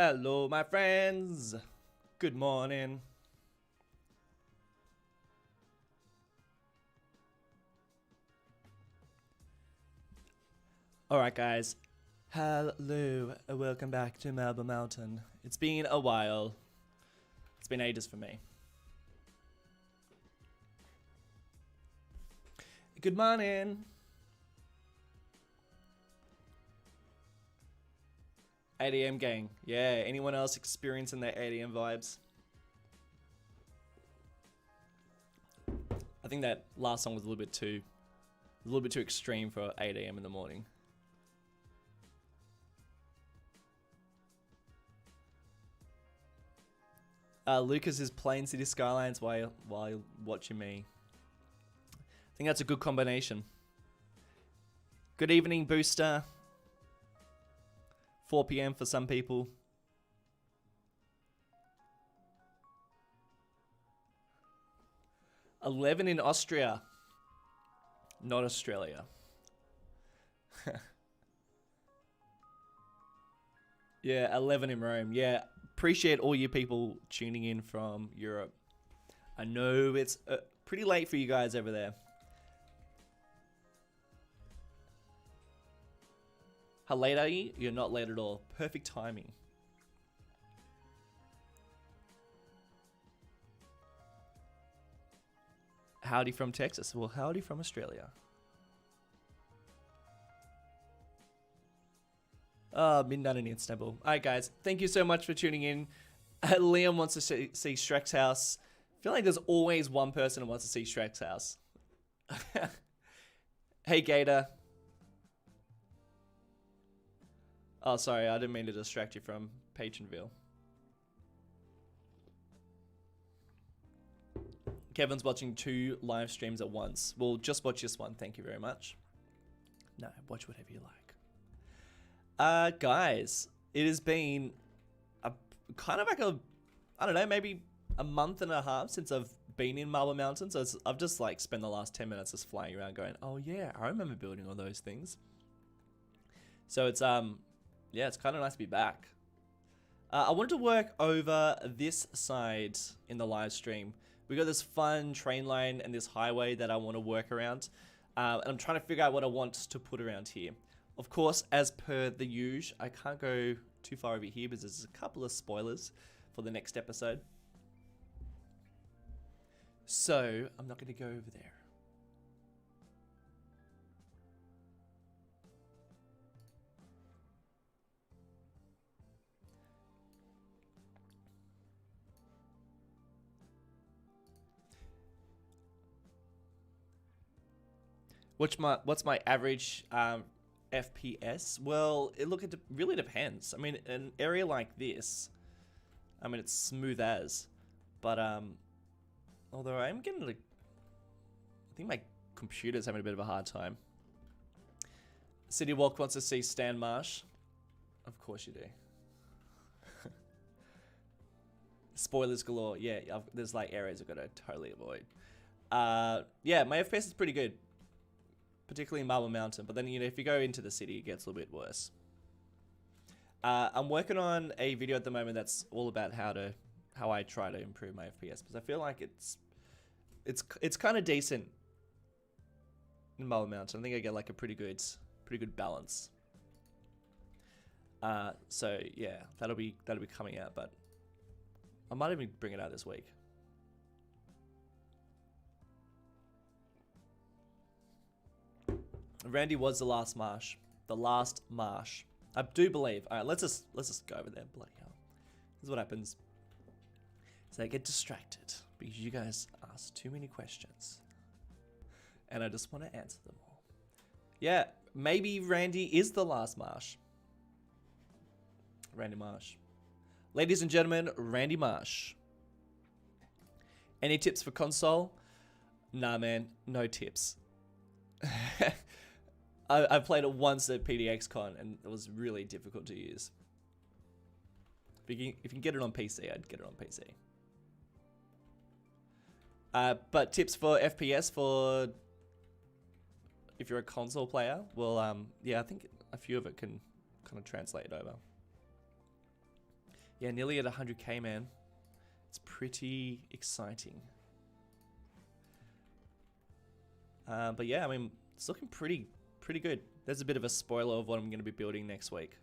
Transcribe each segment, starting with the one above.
Hello, my friends. Good morning. Alright, guys. Hello, and welcome back to Marble Mountain. It's been a while. It's been ages for me. Good morning. 8 AM gang. Yeah, anyone else experiencing their 8 AM vibes? I think that last song was a little bit too extreme for 8 AM in the morning. Lucas is playing City Skylines while watching me. I think that's a good combination. Good evening, Booster. 4 PM for some people. $11 in Austria. Not Australia. Yeah, 11 in Rome. Yeah, appreciate all you people tuning in from Europe. I know it's pretty late for you guys over there. How late are you? You're not late at all. Perfect timing. Howdy from Texas. Well, howdy from Australia. Midnight in Istanbul. Alright, guys. Thank you so much for tuning in. Liam wants to see Shrek's house. I feel like there's always one person who wants to see Shrek's house. Hey, Gator. Oh, sorry. I didn't mean to distract you from Patronville. Kevin's watching 2 live streams at once. Well, just watch this one. Thank you very much. No, watch whatever you like. Guys, it has been a kind of like I don't know, maybe a month and a half since I've been in Marble Mountain. So I've just like spent the last 10 minutes just flying around going, oh yeah, I remember building all those things. So it's yeah, it's kind of nice to be back. I wanted to work over this side in the live stream. We got this fun train line and this highway that I want to work around. And I'm trying to figure out what I want to put around here. Of course, as per the usual, I can't go too far over here because there's a couple of spoilers for the next episode. So, I'm not going to go over there. What's my average FPS? Well, it really depends. I mean, an area like this, I mean, it's smooth as, but although I'm getting like, I think my computer's having a bit of a hard time. City Walk wants to see Stan Marsh. Of course you do. Spoilers galore. Yeah, there's like areas I've got to totally avoid. Yeah, my FPS is pretty good. Particularly in Marble Mountain, but then, you know, if you go into the city, it gets a little bit worse. I'm working on a video at the moment that's all about how I try to improve my FPS, because I feel like it's kind of decent in Marble Mountain. I think I get like a pretty good balance. So yeah, that'll be coming out, but I might even bring it out this week. Randy was the last marsh. The last marsh. I do believe. Alright, let's just go over there. Bloody hell. This is what happens. So I get distracted because you guys ask too many questions. And I just want to answer them all. Yeah, maybe Randy is the last marsh. Randy Marsh. Ladies and gentlemen, Randy Marsh. Any tips for console? Nah, man, no tips. I played it once at PDXCon and it was really difficult to use. If you can get it on PC, I'd get it on PC. But tips for FPS for if you're a console player, well, yeah, I think a few of it can kind of translate over. Yeah, nearly at 100k, man. It's pretty exciting. But yeah, I mean, it's looking pretty good. There's a bit of a spoiler of what I'm going to be building next week.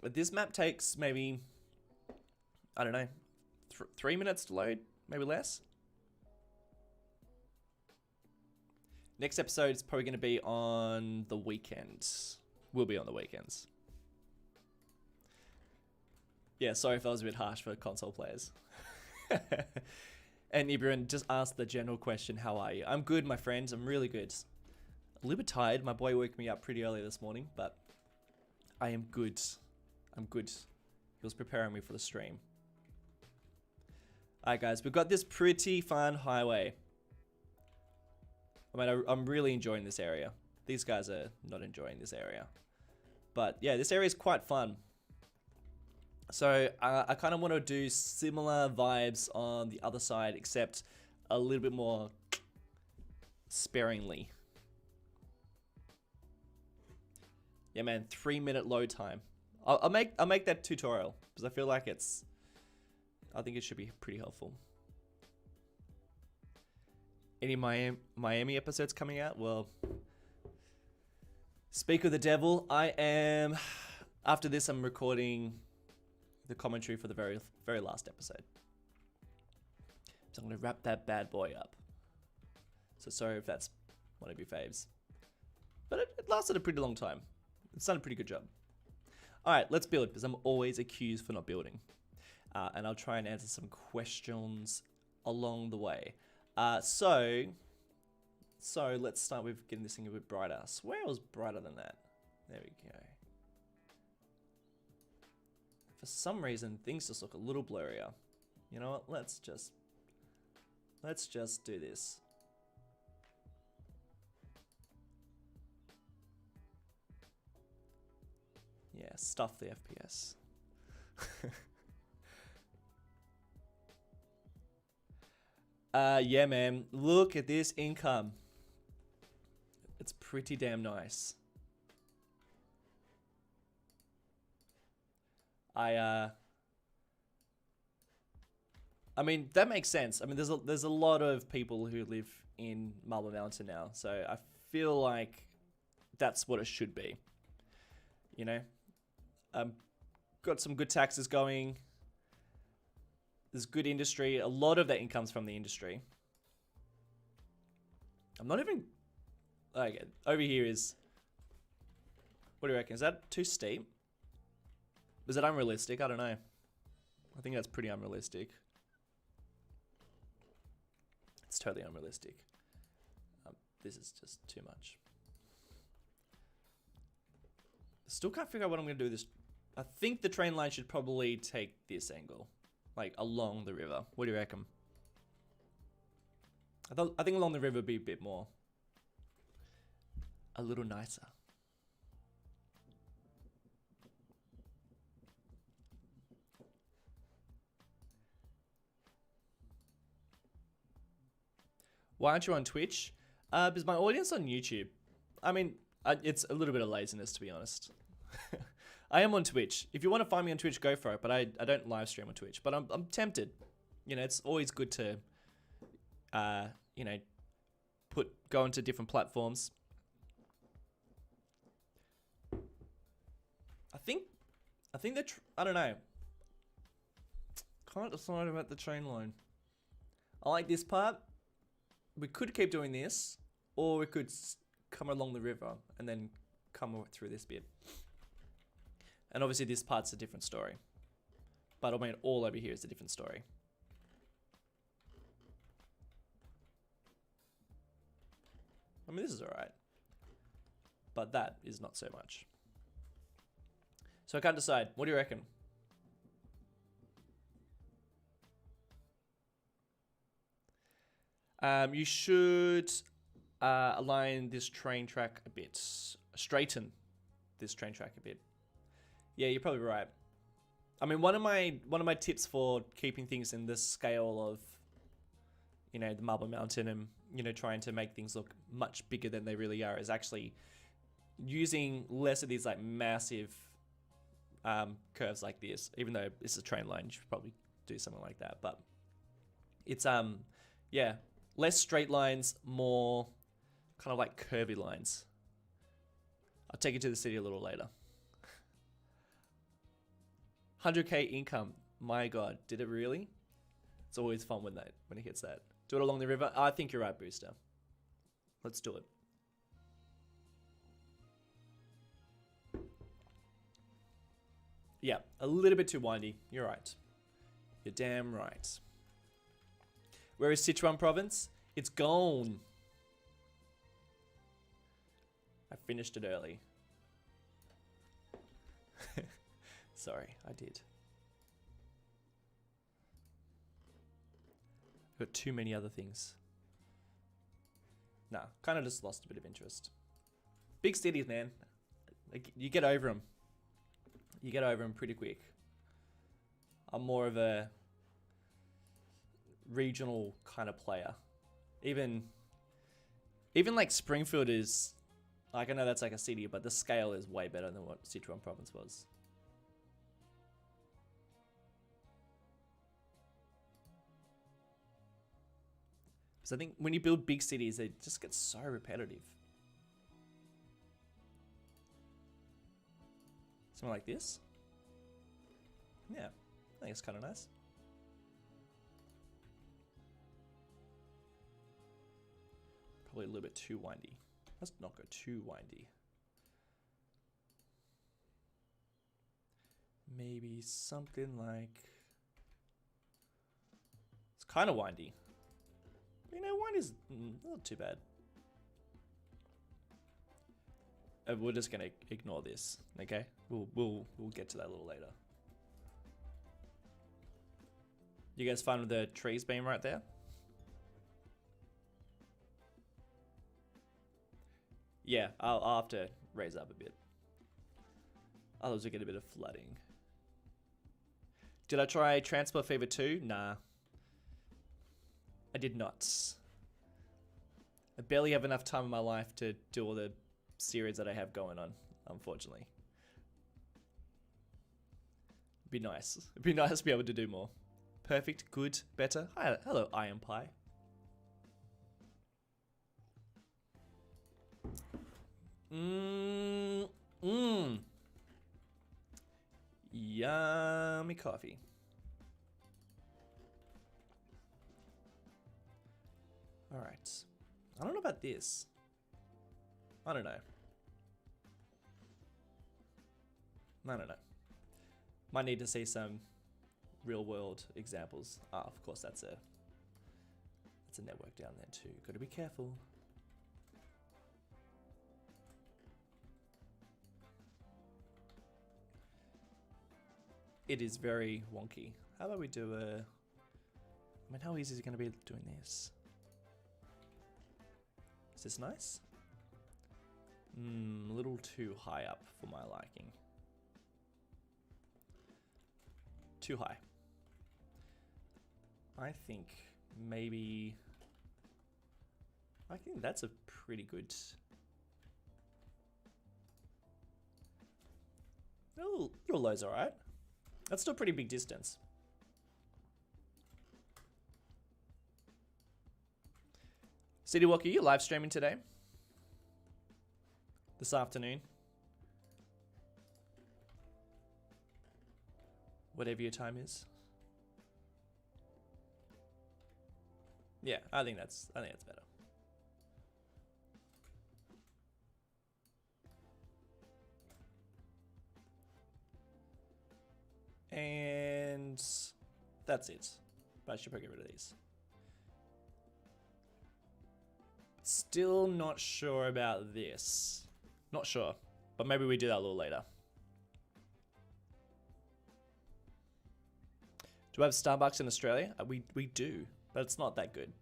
But this map takes maybe, I don't know, 3 minutes to load, maybe less. Next episode is probably going to be on the weekends. Will be on the weekends. Yeah, sorry if that was a bit harsh for console players. And Ibrahim just asked the general question, how are you? I'm good, my friends. I'm really good. A little bit tired. My boy woke me up pretty early this morning, but I am good. I'm good. He was preparing me for the stream. Alright guys, we've got this pretty fun highway. I mean, I'm really enjoying this area. These guys are not enjoying this area. But yeah, this area is quite fun. So I kind of want to do similar vibes on the other side, except a little bit more sparingly. Yeah, man, 3-minute load time. I'll make that tutorial because I feel like I think it should be pretty helpful. Any Miami episodes coming out? Well, speak of the devil, after this I'm recording the commentary for the very last episode. So I'm going to wrap that bad boy up. So sorry if that's one of your faves. But it lasted a pretty long time. It's done a pretty good job. Alright, let's build, because I'm always accused for not building. And I'll try and answer some questions along the way. So let's start with getting this thing a bit brighter. I swear it was brighter than that. There we go. For some reason, things just look a little blurrier. You know what? Let's just do this. Yeah, stuff the FPS. Yeah, man. Look at this income. It's pretty damn nice. I mean, that makes sense. I mean, there's a lot of people who live in Marble Mountain now, so I feel like that's what it should be. You know, got some good taxes going. There's good industry. A lot of that income's from the industry. I'm not even... Okay, over here is... What do you reckon? Is that too steep? Is it unrealistic? I don't know. I think that's pretty unrealistic. It's totally unrealistic. This is just too much. Still can't figure out what I'm going to do with this. I think the train line should probably take this angle. Like, along the river. What do you reckon? I think along the river would be a bit more... a little nicer. Why aren't you on Twitch? Because my audience on YouTube. I mean, it's a little bit of laziness, to be honest. I am on Twitch. If you want to find me on Twitch, go for it. But I don't live stream on Twitch. But I'm tempted. You know, it's always good to, you know, go into different platforms. I think that I don't know. Can't decide about the train line. I like this part. We could keep doing this, or we could come along the river and then come through this bit. And obviously this part's a different story. But I mean, all over here is a different story. I mean, this is alright. But that is not so much. So I can't decide. What do you reckon? You should align this train track a bit. Straighten this train track a bit. Yeah, you're probably right. I mean, one of my tips for keeping things in the scale of, you know, the Marble Mountain and you know, trying to make things look much bigger than they really are, is actually using less of these like massive curves like this. Even though this is a train line, you should probably do something like that. But it's yeah, less straight lines, more kind of like curvy lines. I'll take you to the city a little later. 100k income. My God, did it really? It's always fun when it hits that. Do it along the river. I think you're right, Booster. Let's do it. Yeah, a little bit too windy. You're right. You're damn right. Where is Sichuan province? It's gone. I finished it early. Sorry, I did. Got too many other things. Nah, kind of just lost a bit of interest. Big cities, man. Like, you get over them. You get over them pretty quick. I'm more of a regional kind of player. Even like Springfield is, like, I know that's like a city, but the scale is way better than what Sichuan province was. So I think when you build big cities, they just get so repetitive. Something like this. Yeah, I think it's kind of nice. Probably a little bit too windy. Let's not go too windy. Maybe something like... It's kind of windy. You know, wine is not too bad. We're just gonna ignore this, okay? We'll get to that a little later. You guys fine with the trees being right there? Yeah, I'll have to raise up a bit. Otherwise we get a bit of flooding. Did I try Transport Fever 2? Nah. I did not. I barely have enough time in my life to do all the series that I have going on, unfortunately. It'd be nice. It'd be nice to be able to do more. Perfect, good, better. Hi, hello, Iron Pie. Yummy coffee. All right. I don't know about this. I don't know. I don't know. Might need to see some real world examples. Ah, of course, that's a network down there too. Got to be careful. It is very wonky. How about we do a... I mean, how easy is it going to be doing this? Is this nice? A little too high up for my liking. Too high. I think maybe... I think that's a pretty good... Little low's alright. That's still a pretty big distance. City Walker, you live streaming today? This afternoon? Whatever your time is. Yeah, I think that's better. And that's it. But I should probably get rid of these. Still not sure about this. Not sure. But maybe we do that a little later. Do we have Starbucks in Australia? We do, but it's not that good.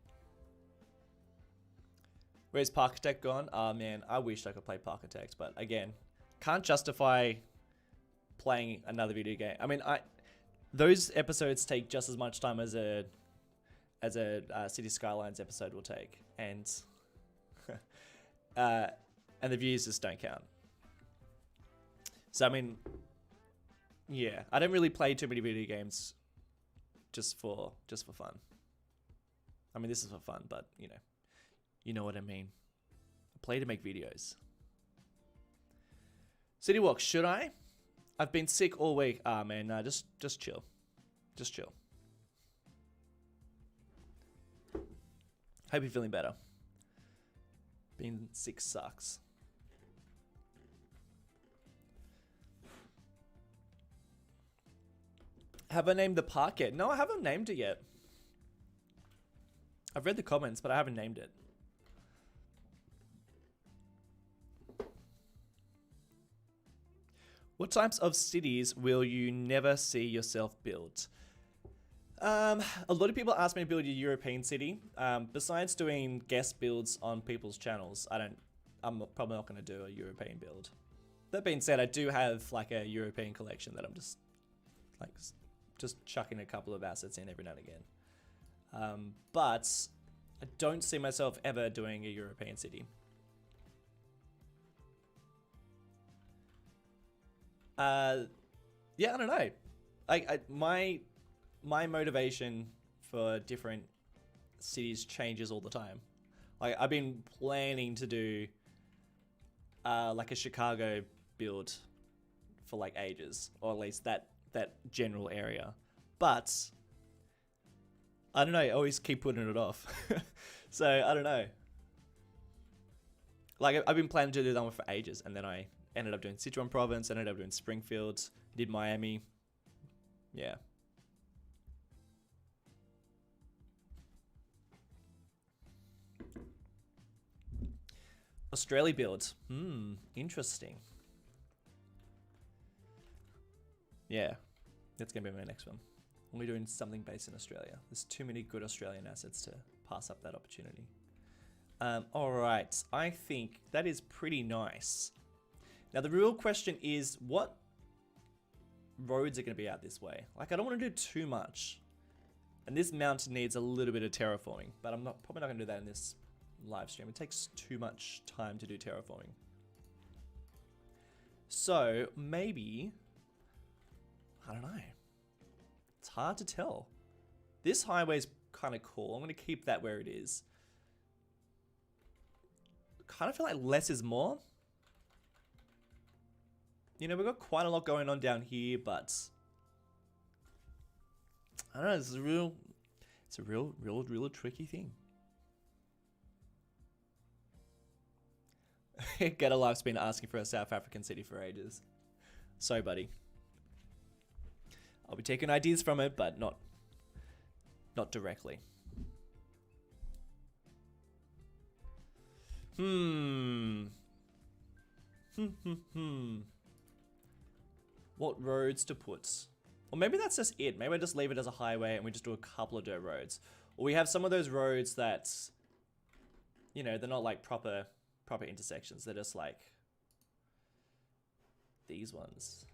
Where's Parkitect gone? Oh man, I wish I could play Parkitect, but again, can't justify playing another video game. I mean, those episodes take just as much time as a as a City Skylines episode will take, and and the views just don't count. So I mean, yeah, I don't really play too many video games just for fun. I mean, this is for fun, but you know what I mean. I play to make videos. City Walk, should I? I've been sick all week. Ah, man, just chill. Just chill. Hope you're feeling better. Being sick sucks. Have I named the park yet? No, I haven't named it yet. I've read the comments, but I haven't named it. What types of cities will you never see yourself build? A lot of people ask me to build a European city. Besides doing guest builds on people's channels, I'm probably not going to do a European build. That being said, I do have like a European collection that I'm just chucking a couple of assets in every now and again. But I don't see myself ever doing a European city. Yeah, I don't know. My motivation for different cities changes all the time. Like I've been planning to do like a Chicago build for like ages, or at least that general area. But I don't know, I always keep putting it off. So I don't know. Like I've been planning to do that one for ages, and then I ended up doing Sichuan province, ended up doing Springfield, did Miami. Yeah. Australia build. Interesting. Yeah, that's going to be my next one. We're doing something based in Australia. There's too many good Australian assets to pass up that opportunity. All right, I think that is pretty nice. Now, the real question is, what roads are going to be out this way? Like, I don't want to do too much. And this mountain needs a little bit of terraforming, but I'm probably not going to do that in this live stream. It takes too much time to do terraforming. So, maybe, I don't know. It's hard to tell. This highway is kind of cool. I'm going to keep that where it is. Kind of feel like less is more. You know, we've got quite a lot going on down here, but I don't know, it's a real tricky thing. Get a Life's been asking for a South African city for ages. So, buddy. I'll be taking ideas from it, but not directly. What roads to put? Or maybe that's just it. Maybe I just leave it as a highway and we just do a couple of dirt roads. Or we have some of those roads that, you know, they're not like proper intersections. They're just like these ones.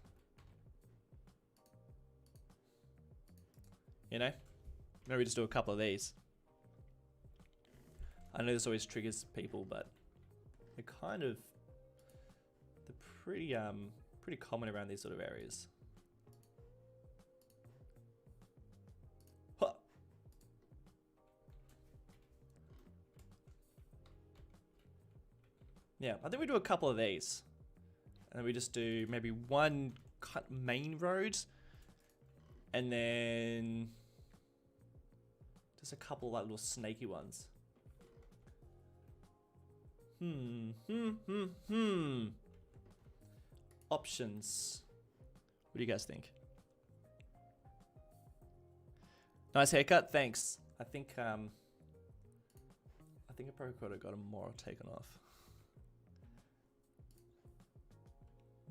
You know? Maybe we just do a couple of these. I know this always triggers people, but they're kind of, they're pretty common around these sort of areas. Huh. Yeah, I think we do a couple of these. And then we just do maybe one main road. And then just a couple of like little snaky ones. Options. What do you guys think? Nice haircut, thanks. I think I probably could have got a more taken off.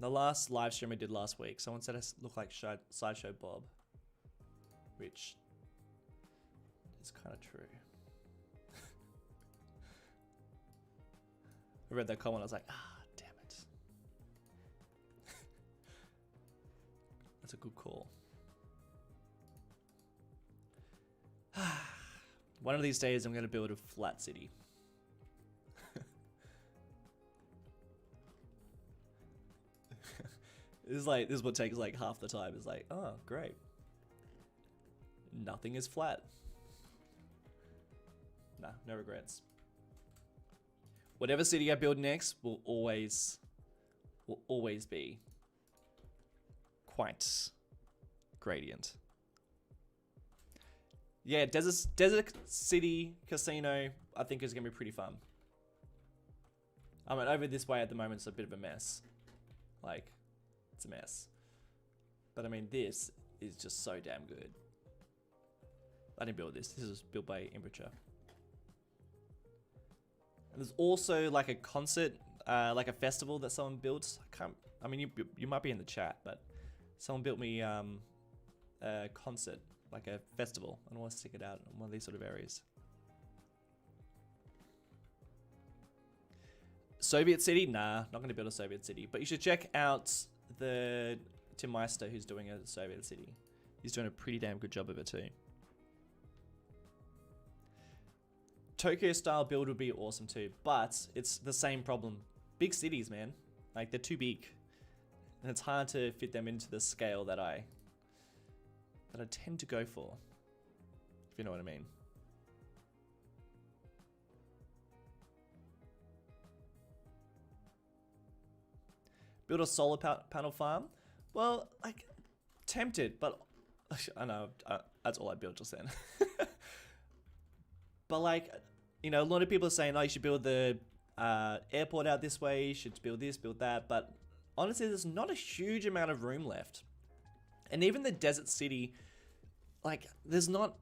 The last live stream I did last week, someone said I look like Sideshow Bob, which is kind of true. I read that comment, I was like, damn it. That's a good call. One of these days I'm going to build a flat city. This is what takes like half the time. It's like, oh, great. Nothing is flat. Nah, no regrets. Whatever city I build next will always be quite gradient. Yeah, desert city casino I think is gonna be pretty fun. I mean, over this way at the moment it's a bit of a mess. Like, it's a mess. But I mean, this is just so damn good. I didn't build this. This was built by Temperature. And there's also like a concert, like a festival that someone built. I mean, you might be in the chat, but someone built me a concert, like a festival. I want to stick it out in one of these sort of areas. Soviet city? Nah, not going to build a Soviet city. But you should check out the Tim Meister who's doing a Soviet city. He's doing a pretty damn good job of it too. Tokyo style build would be awesome too, but it's the same problem. Big cities, man. Like, they're too big. And it's hard to fit them into the scale that I tend to go for. If you know what I mean. Build a solar panel farm? Well, like, tempted, but I know, that's all I built just then. But like, you know, a lot of people are saying, oh, you should build the airport out this way, you should build this, build that, but honestly, there's not a huge amount of room left. And even the desert city, like, there's not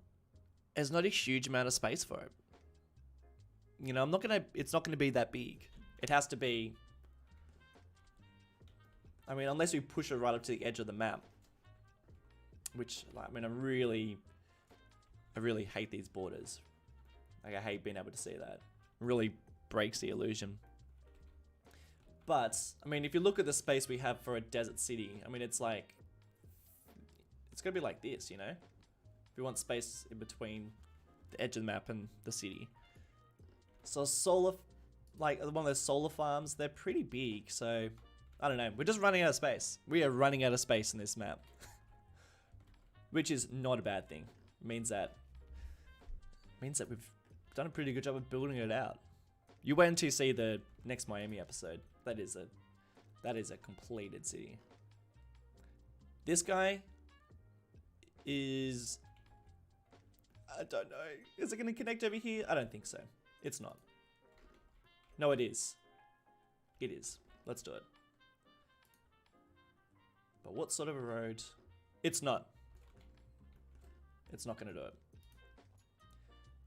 a huge amount of space for it. You know, it's not gonna be that big. It has to be, I mean, unless we push it right up to the edge of the map. Which, like, I mean, I really hate these borders. Like, I hate being able to see that. It really breaks the illusion. But, I mean, if you look at the space we have for a desert city, I mean, it's like, it's gonna be like this, you know? If we want space in between the edge of the map and the city. So solar, like one of those solar farms, they're pretty big, so I don't know. We're just running out of space. We are running out of space in this map. Which is not a bad thing. It means that we've done a pretty good job of building it out. You wait until you see the next Miami episode. That is a completed city. This guy is, I don't know. Is it going to connect over here? I don't think so. It's not. No, it is. It is. Let's do it. But what sort of a road? It's not. It's not going to do it.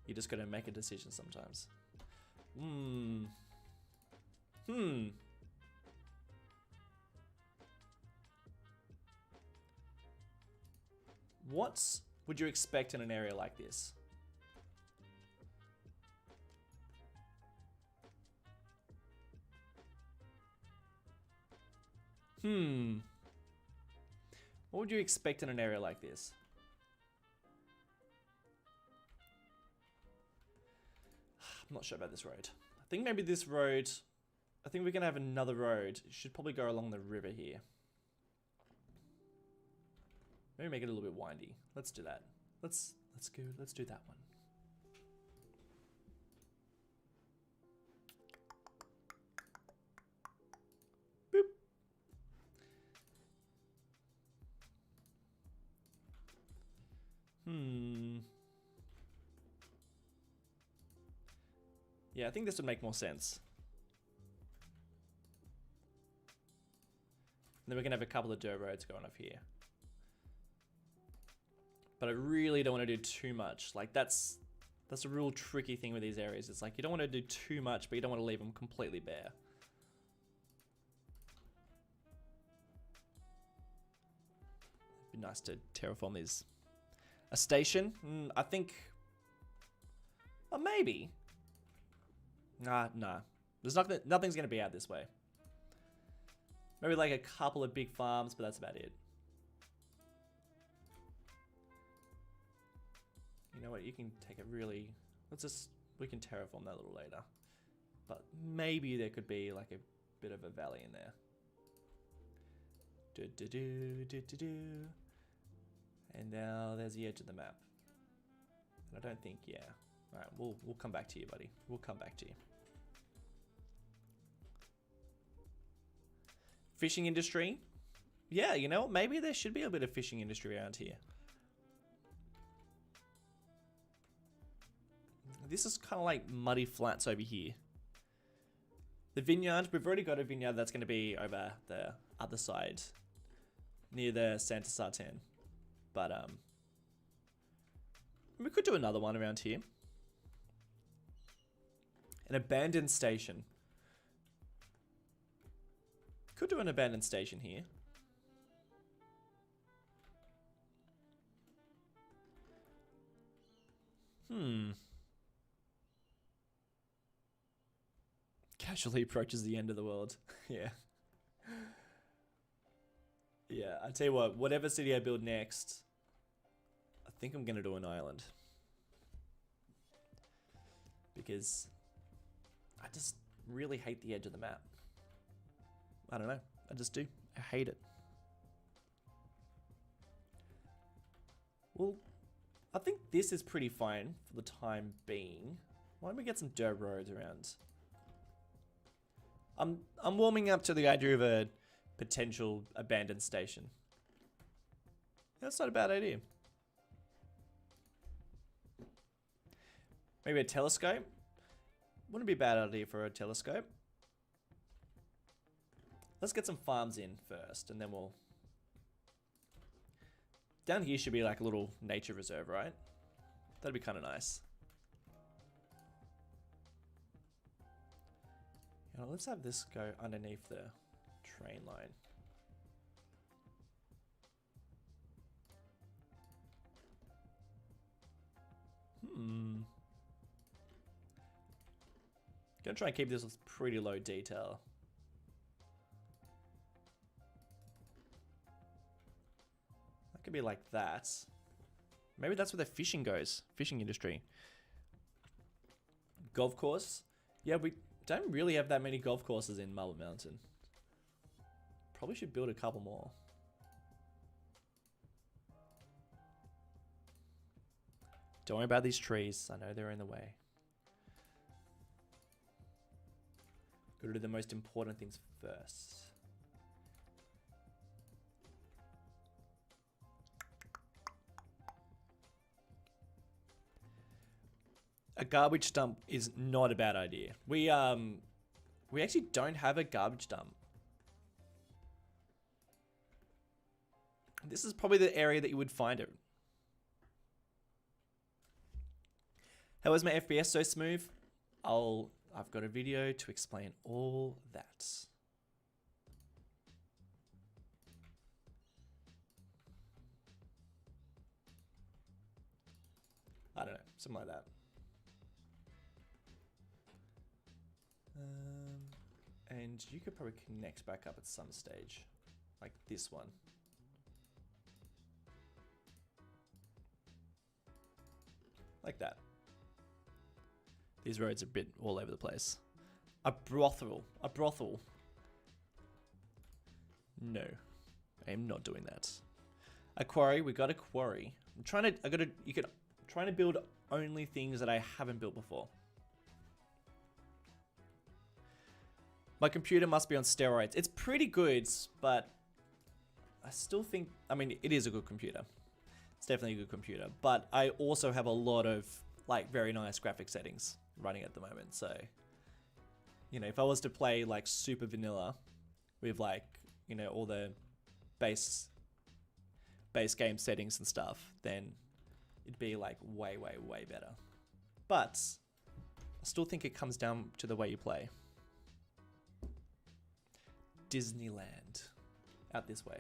You just got to make a decision sometimes. What would you expect in an area like this? What would you expect in an area like this? I'm not sure about this road. I think maybe this road, I think we're gonna have another road. It should probably go along the river here. Maybe make it a little bit windy. Let's do that. Let's do that one. Boop. Yeah, I think this would make more sense. And then we're gonna have a couple of dirt roads going off here. But I really don't want to do too much. Like, that's a real tricky thing with these areas. It's like, you don't want to do too much, but you don't want to leave them completely bare. It'd be nice to terraform these. A station? I think, oh, maybe. Nah. There's nothing's gonna be out this way. Maybe like a couple of big farms, but that's about it. You know what? You can take a really we can terraform that a little later. But maybe there could be like a bit of a valley in there. And now there's the edge of the map. And I don't think, yeah. Alright, we'll come back to you, buddy. We'll come back to you. Fishing industry. Yeah, you know what? Maybe there should be a bit of fishing industry around here. This is kind of like muddy flats over here. The vineyard, we've already got a vineyard that's going to be over the other side. Near the Santa Sartén. But, we could do another one around here. An abandoned station. Could do an abandoned station here. Casually approaches the end of the world. Yeah. Yeah, I tell you what, whatever city I build next, I think I'm going to do an island. Because I just really hate the edge of the map. I don't know. I just do. I hate it. Well, I think this is pretty fine for the time being. Why don't we get some dirt roads around? I'm warming up to the idea of a potential abandoned station. That's not a bad idea. Maybe a telescope? Wouldn't be a bad idea for a telescope. Let's get some farms in first, and then we'll... Down here should be like a little nature reserve, right? That'd be kind of nice. You know, let's have this go underneath the train line. Gonna try and keep this with pretty low detail. That could be like that. Maybe that's where the fishing goes. Fishing industry. Golf course. Yeah, we don't really have that many golf courses in Marble Mountain. Probably should build a couple more. Don't worry about these trees. I know they're in the way. Gotta do the most important things first. A garbage dump is not a bad idea. We actually don't have a garbage dump. This is probably the area that you would find it. How is my FPS so smooth? I've got a video to explain all that. I don't know, something like that. And you could probably connect back up at some stage, like this one. Like that. These roads are a bit all over the place. A brothel. A brothel. No. I am not doing that. A quarry. We got a quarry. I'm trying to build only things that I haven't built before. My computer must be on steroids. It's pretty good, but I still think, I mean, it is a good computer. It's definitely a good computer, but I also have a lot of like very nice graphic settings running at the moment. So, you know, if I was to play like super vanilla with like, you know, all the base game settings and stuff, then it'd be like way, way, way better. But I still think it comes down to the way you play. Disneyland. Out this way.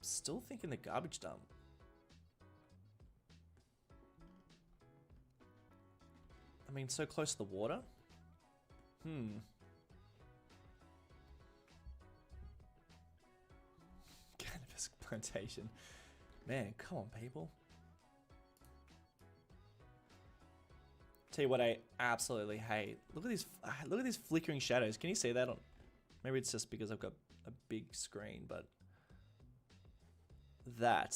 Still thinking the garbage dump. I mean, so close to the water. Cannabis plantation. Man, come on, people. Tell you what I absolutely hate. Look at these flickering shadows. Can you see that? Maybe it's just because I've got a big screen, but I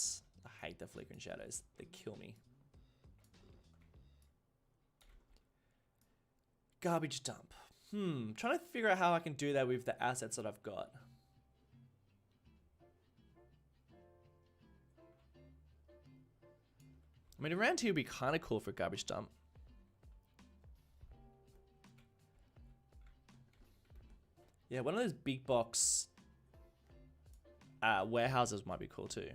hate the flickering shadows. They kill me. Garbage dump. Trying to figure out how I can do that with the assets that I've got. I mean, around here would be kind of cool for a garbage dump. Yeah, one of those big box warehouses might be cool too.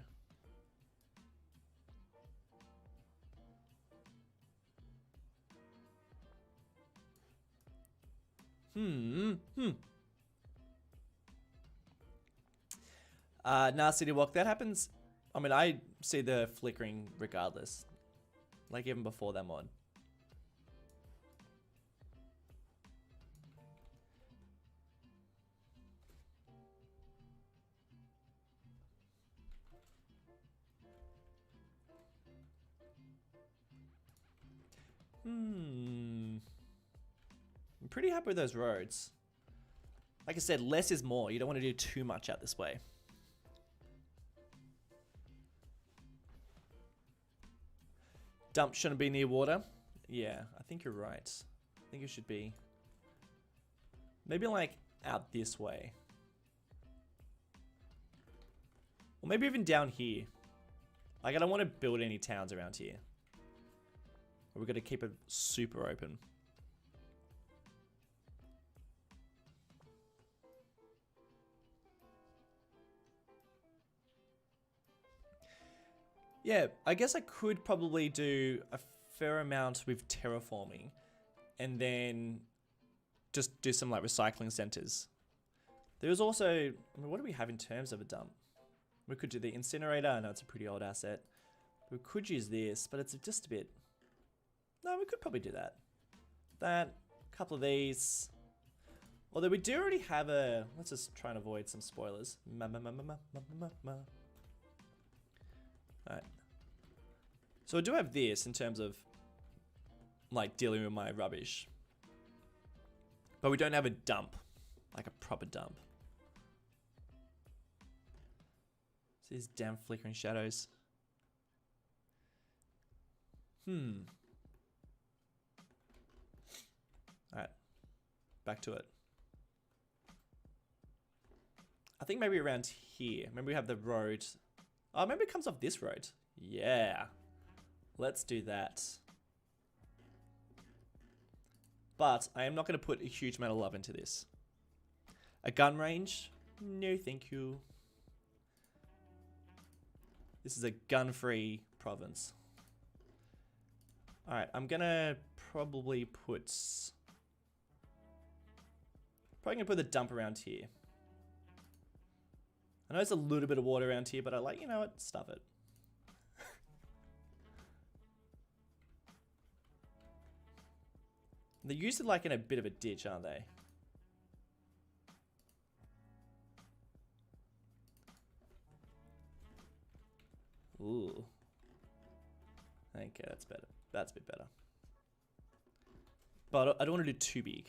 Nah, City Walk, that happens. I mean, I see the flickering regardless. Like even before that mod. I'm pretty happy with those roads. Like I said, less is more. You don't want to do too much out this way. Dump shouldn't be near water. Yeah, I think you're right. I think it should be maybe like out this way. Or maybe even down here. Like I don't want to build any towns around here. We're going to keep it super open. Yeah, I guess I could probably do a fair amount with terraforming and then just do some like recycling centers. There's also, I mean, what do we have in terms of a dump? We could do the incinerator. I know it's a pretty old asset. We could use this, but it's just a bit... No, we could probably do that. That, a couple of these. Although we do already have a... Let's just try and avoid some spoilers. Alright. So I do have this in terms of like dealing with my rubbish. But we don't have a dump. Like a proper dump. See these damn flickering shadows. Alright. Back to it. I think maybe around here. Maybe we have the road. Oh, maybe it comes off this road. Yeah. Let's do that. But I am not going to put a huge amount of love into this. A gun range? No, thank you. This is a gun-free province. Alright, I'm going to probably put... Probably going to put the dump around here. I know there's a little bit of water around here, but I like, you know what? Stuff it. They're used like in a bit of a ditch, aren't they? Ooh. Okay, that's better. That's a bit better. But I don't want to do too big.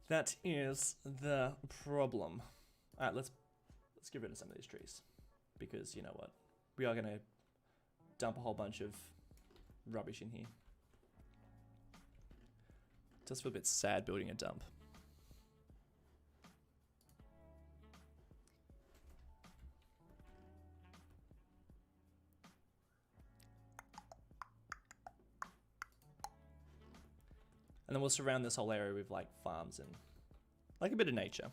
That is the problem. Alright, let's get rid of some of these trees. Because you know what? We are gonna dump a whole bunch of rubbish in here. Just feel a bit sad building a dump. And then we'll surround this whole area with like farms and like a bit of nature.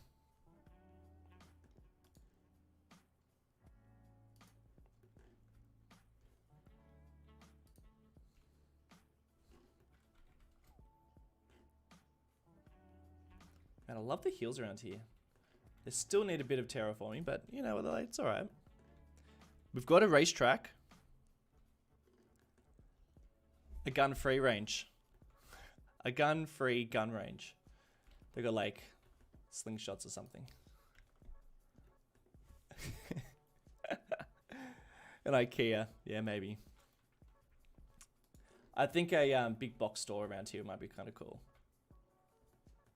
And I love the hills around here. They still need a bit of terraforming, but you know, it's alright. We've got a racetrack. A gun-free range. A gun-free gun range. They got like slingshots or something. An IKEA. Yeah, maybe. I think a big box store around here might be kind of cool.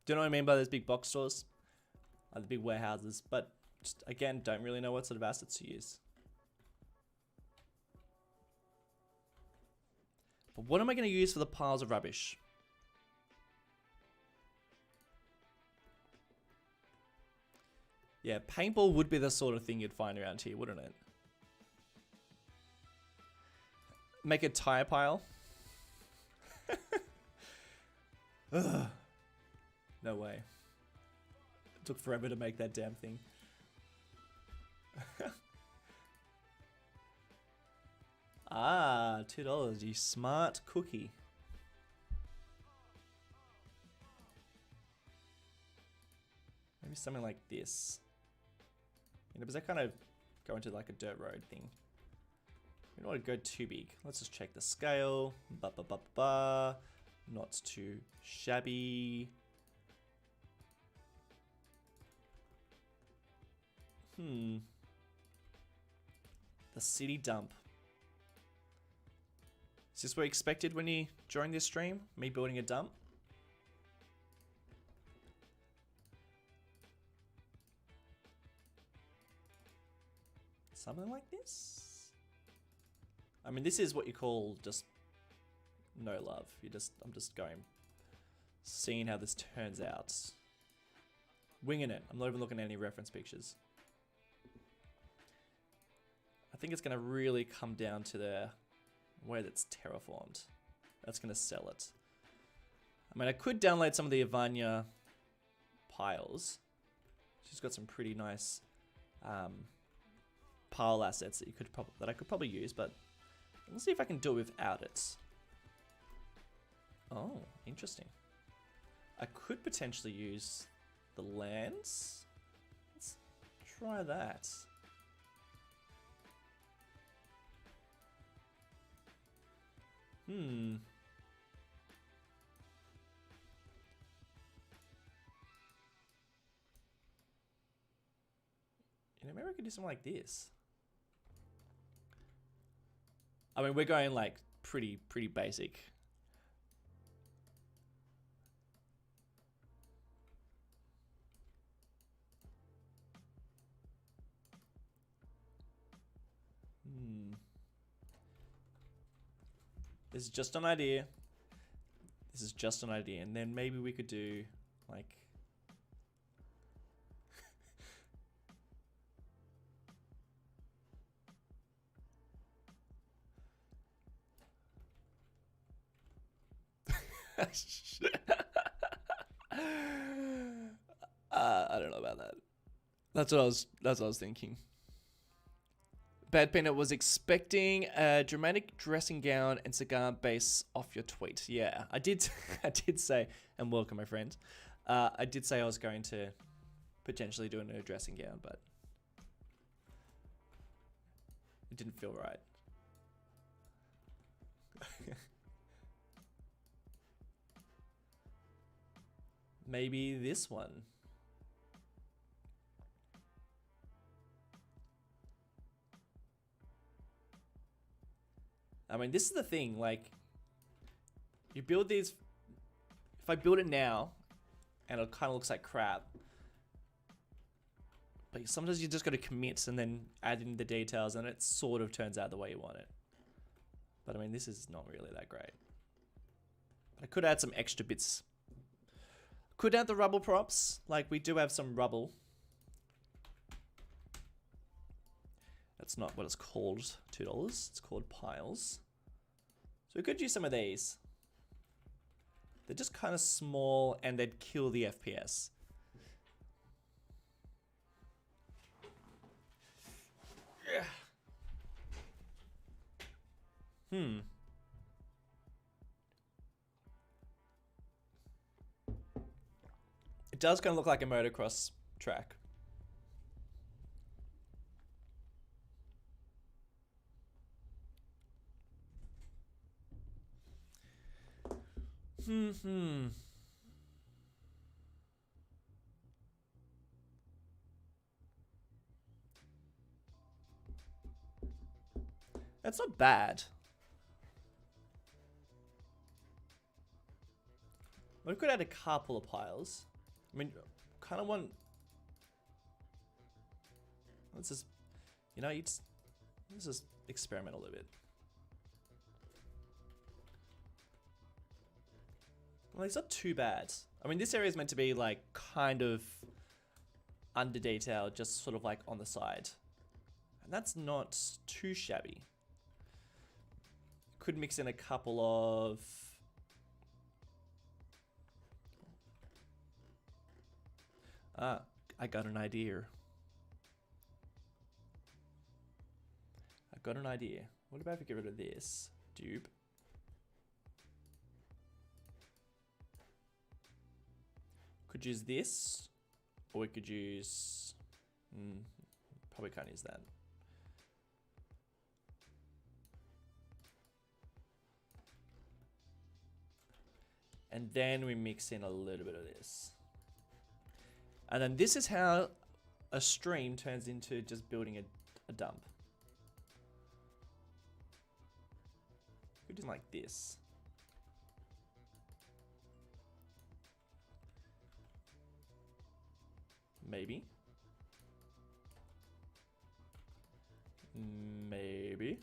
Do you know what I mean by those big box stores? Like the big warehouses, but just, again, don't really know what sort of assets to use. But what am I going to use for the piles of rubbish? Yeah, paintball would be the sort of thing you'd find around here, wouldn't it? Make a tire pile. Ugh. No way. It took forever to make that damn thing. Ah, $2, you smart cookie. Maybe something like this. You know, because I kind of go into like a dirt road thing. We don't want to go too big. Let's just check the scale. Not too shabby. The city dump. Is this what you expected when you joined this stream? Me building a dump? Something like this? I mean, this is what you call just no love. I'm just going, seeing how this turns out. Winging it. I'm not even looking at any reference pictures. I think it's going to really come down to the way that's terraformed. That's going to sell it. I mean, I could download some of the Ivania piles. She's got some pretty nice pile assets that I could probably use, but let's see if I can do it without it. Oh, interesting. I could potentially use the lands. Let's try that. In America, do something like this. I mean, we're going like pretty basic. This is just an idea. This is just an idea. And then maybe we could do like... I don't know about that. That's what I was thinking. Bad Peanut was expecting a dramatic dressing gown and cigar base off your tweet. Yeah, I did say, and welcome my friend. I did say I was going to potentially do a new dressing gown, but it didn't feel right. Maybe this one. I mean, this is the thing, like, you build these, if I build it now, and it kind of looks like crap, but sometimes you just got to commit and then add in the details, and it sort of turns out the way you want it. But I mean, this is not really that great. I could add some extra bits. Could add the rubble props, like we do have some rubble. That's not what it's called, $2. It's called piles. So we could use some of these. They're just kind of small and they'd kill the FPS. It does kind of look like a motocross track. That's not bad. We could add a couple of piles. I mean, kind of want. Let's just, you know, let's just experiment a little bit. Well, it's not too bad. I mean, this area is meant to be like kind of under detailed, just sort of like on the side. And that's not too shabby. Could mix in a couple of... Ah, I got an idea. I got an idea. What about if we get rid of this? Dupe. Could use this, or we could use... probably can't use that. And then we mix in a little bit of this. And then this is how a stream turns into just building a dump. We do like this. Maybe. Maybe.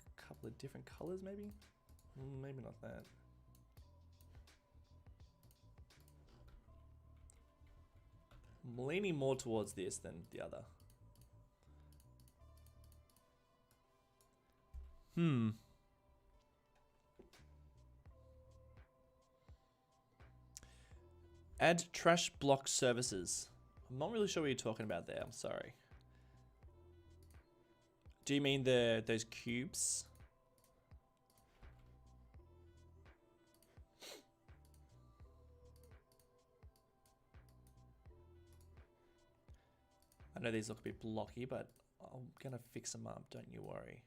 A couple of different colors, maybe? Maybe not that. I'm leaning more towards this than the other. Add trash block services. I'm not really sure what you're talking about there. I'm sorry. Do you mean those cubes? I know these look a bit blocky, but I'm gonna fix them up. Don't you worry.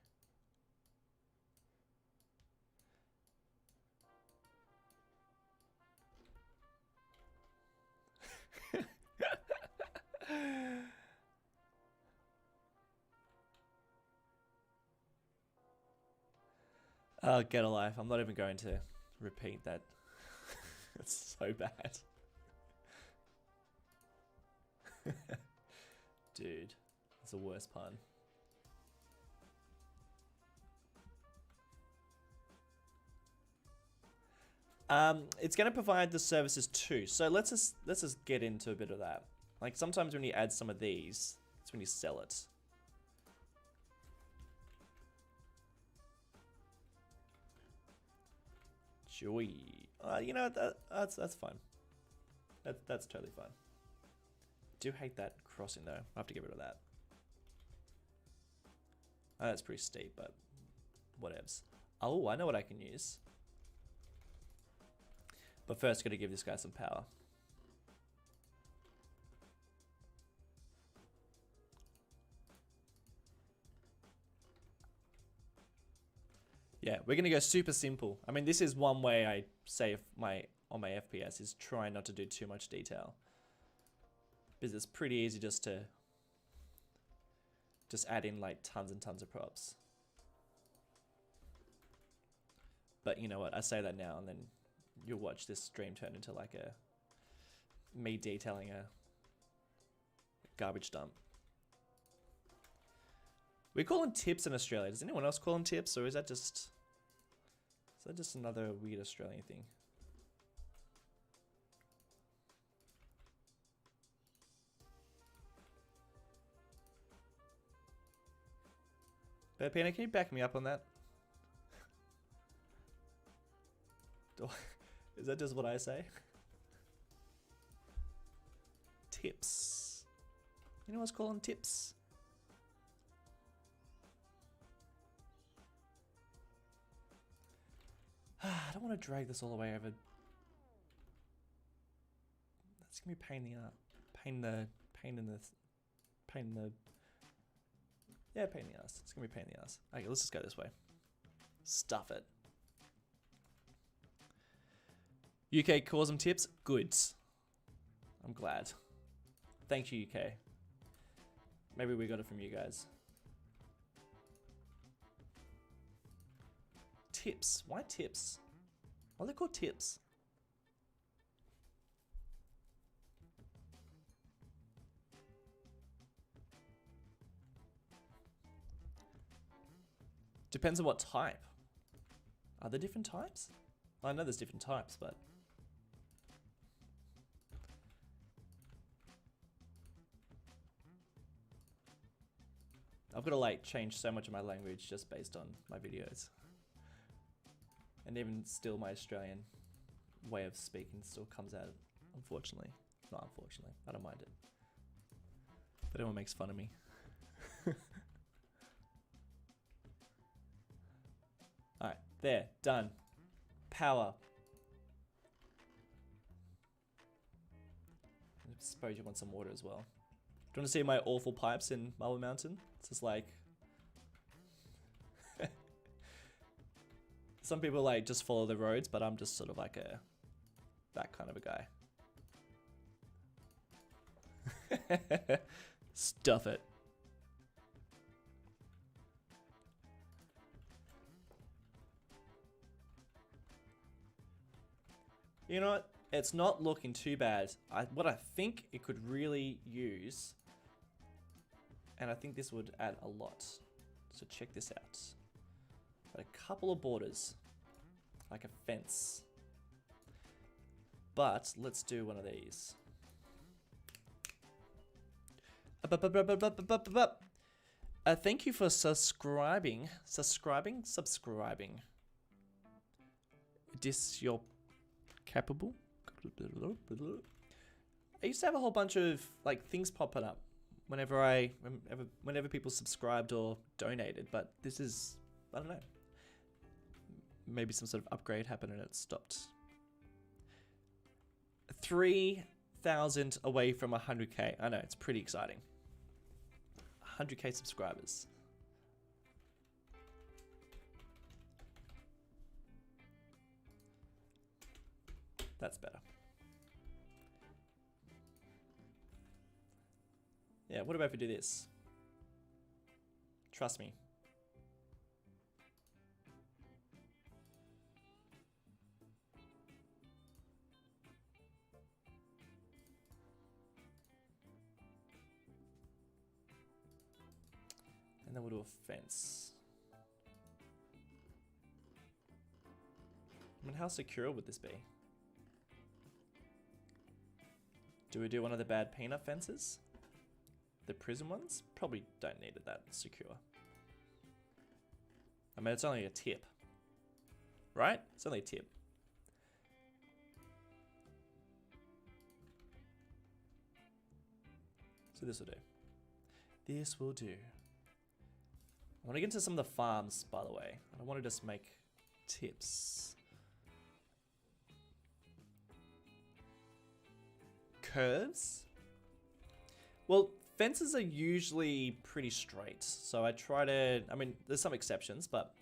Oh, get a life. I'm not even going to repeat that. It's so bad. Dude, it's the worst pun. It's going to provide the services too. So let's just get into a bit of that. Like sometimes when you add some of these, it's when you sell it. Joy. You know, that's fine. That's totally fine. Do hate that crossing though. I have to get rid of that. That's pretty steep, but whatevs. Oh, I know what I can use. But first, got to give this guy some power. Yeah, we're gonna go super simple. I mean, this is one way I save on my FPS is try not to do too much detail, because it's pretty easy just to add in like tons and tons of props. But you know what? I say that now, and then you'll watch this stream turn into like me detailing a garbage dump. We call them tips in Australia. Does anyone else call them tips, or is that just another weird Australian thing? Pepina, can you back me up on that? Is that just what I say? Tips. Anyone else call them tips? I don't want to drag this all the way over. That's gonna be a pain in the ass. Pain in the ass. It's gonna be a pain in the ass. Okay, let's just go this way. Stuff it. UK calls them tips. Good. I'm glad. Thank you, UK. Maybe we got it from you guys. tips. Why tips? Why are they called tips? Depends on what type. Are there different types? I know there's different types, but... I've got to like change so much of my language just based on my videos. And even still my Australian way of speaking still comes out, unfortunately. Not unfortunately, I don't mind it. But everyone makes fun of me. Alright, there, done. Power. I suppose you want some water as well. Do you want to see my awful pipes in Marble Mountain? It's just like... Some people like just follow the roads, but I'm just sort of like that kind of a guy. Stuff it. You know what? It's not looking too bad. What I think it could really use, and I think this would add a lot. So check this out. Got a couple of borders, like a fence. But let's do one of these. Thank you for subscribing. Subscribing. Dis your capable. I used to have a whole bunch of like things popping up whenever people subscribed or donated, but this is, I don't know. Maybe some sort of upgrade happened and it stopped. 3,000 away from 100k. I know, it's pretty exciting. 100k subscribers. That's better. Yeah, what about if we do this? Trust me. And then we'll do a fence. I mean, how secure would this be? Do we do one of the bad peanut fences? The prison ones? Probably don't need it that secure. I mean, it's only a tip. Right? It's only a tip. So this will do. This will do. I want to get into some of the farms, by the way. I don't want to just make tips. Curves? Well, fences are usually pretty straight. So I try to, I mean, there's some exceptions, but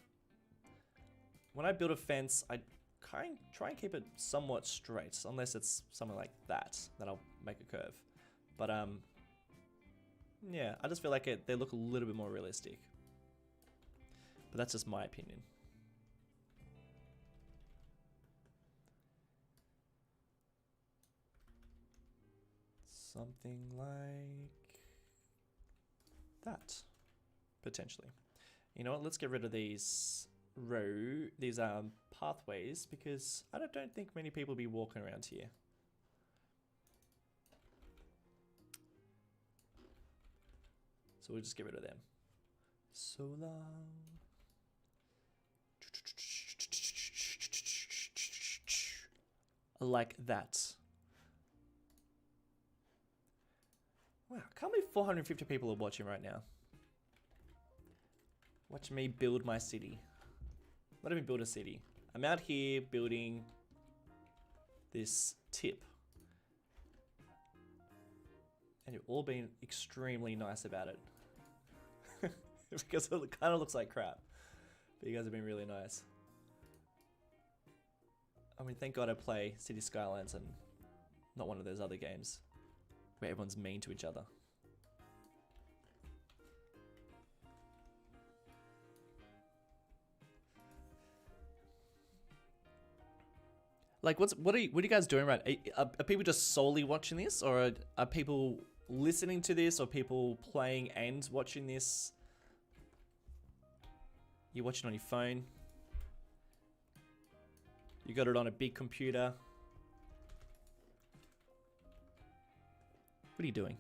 when I build a fence, I try and keep it somewhat straight, unless it's something like that, then I'll make a curve. But yeah, I just feel like they look a little bit more realistic. But that's just my opinion. Something like that, potentially. You know what? Let's get rid of these pathways, because I don't think many people will be walking around here. So we'll just get rid of them. Solar. Like that. Wow, I can't believe 450 people are watching right now. Watch me build my city. Not even build a city. I'm out here building this tip. And you've all been extremely nice about it. Because it kind of looks like crap. But you guys have been really nice. I mean, thank God I play City Skylines and not one of those other games where everyone's mean to each other. Like, what are you guys doing right? Are people just solely watching this, or are people listening to this, or people playing and watching this? You're watching on your phone. You got it on a big computer. What are you doing?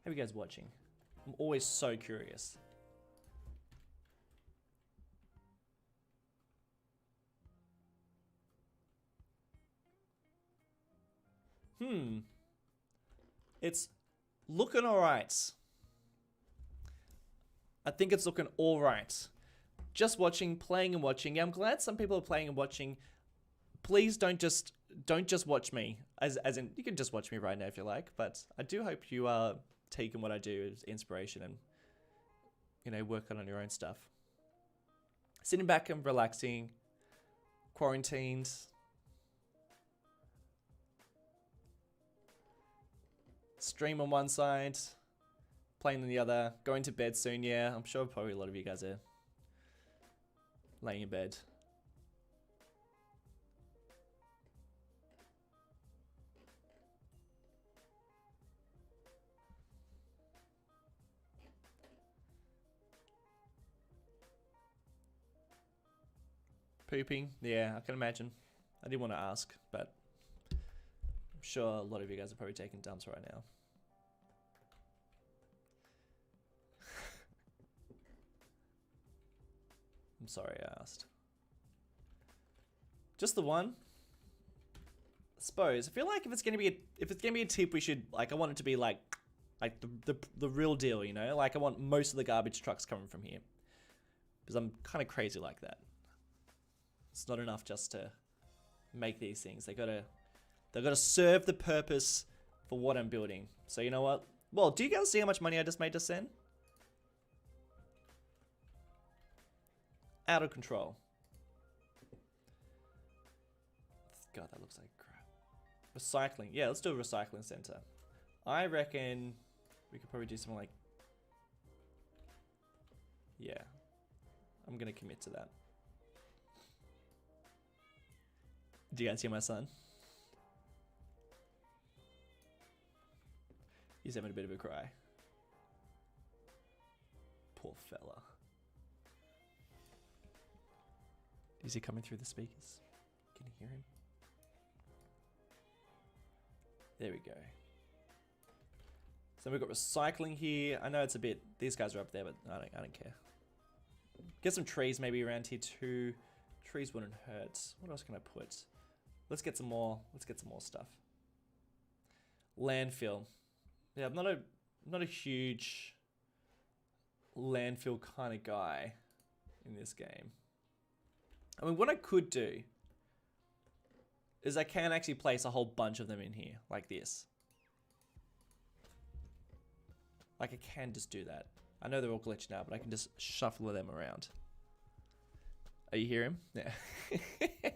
How are you guys watching? I'm always so curious. It's looking alright. I think it's looking alright. Just watching, playing and watching. Yeah, I'm glad some people are playing and watching. Please don't just watch me. As in, you can just watch me right now if you like, but I do hope you are taking what I do as inspiration and, you know, working on your own stuff. Sitting back and relaxing, quarantined. Stream on one side, playing on the other, going to bed soon, yeah. I'm sure probably a lot of you guys are laying in bed. Pooping, yeah, I can imagine. I didn't want to ask, but I'm sure a lot of you guys are probably taking dumps right now. I'm sorry I asked. Just the one? I suppose. I feel like if it's gonna be a tip, we should, like, I want it to be like the real deal, you know? Like, I want most of the garbage trucks coming from here. Because I'm kind of crazy like that. It's not enough just to make these things. They've got to serve the purpose for what I'm building. So you know what? Well, do you guys see how much money I just made just then? Out of control. God, that looks like crap. Recycling. Yeah, let's do a recycling center. I reckon we could probably do something like... Yeah. I'm going to commit to that. Do you guys hear my son? He's having a bit of a cry. Poor fella. Is he coming through the speakers? Can you hear him? There we go. So we've got recycling here. I know it's a bit, these guys are up there, but I don't care. Get some trees maybe around here too. Trees wouldn't hurt. What else can I put? Let's get some more stuff. Landfill. Yeah, I'm not a huge landfill kind of guy in this game. I mean, what I could do is I can actually place a whole bunch of them in here, like this. Like, I can just do that. I know they're all glitched now, but I can just shuffle them around. Are you hearing him? Yeah.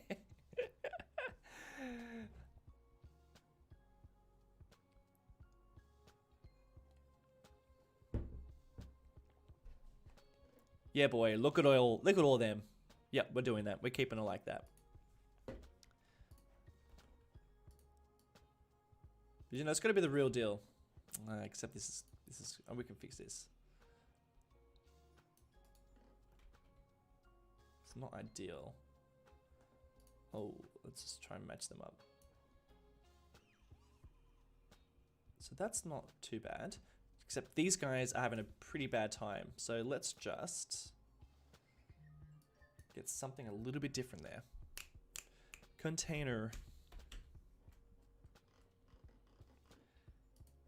Yeah, boy, look at all them. Yep, we're doing that. We're keeping it like that. You know, it's got to be the real deal. Except this is, oh, we can fix this. It's not ideal. Oh, let's just try and match them up. So that's not too bad. Except these guys are having a pretty bad time. So let's just get something a little bit different there. Container.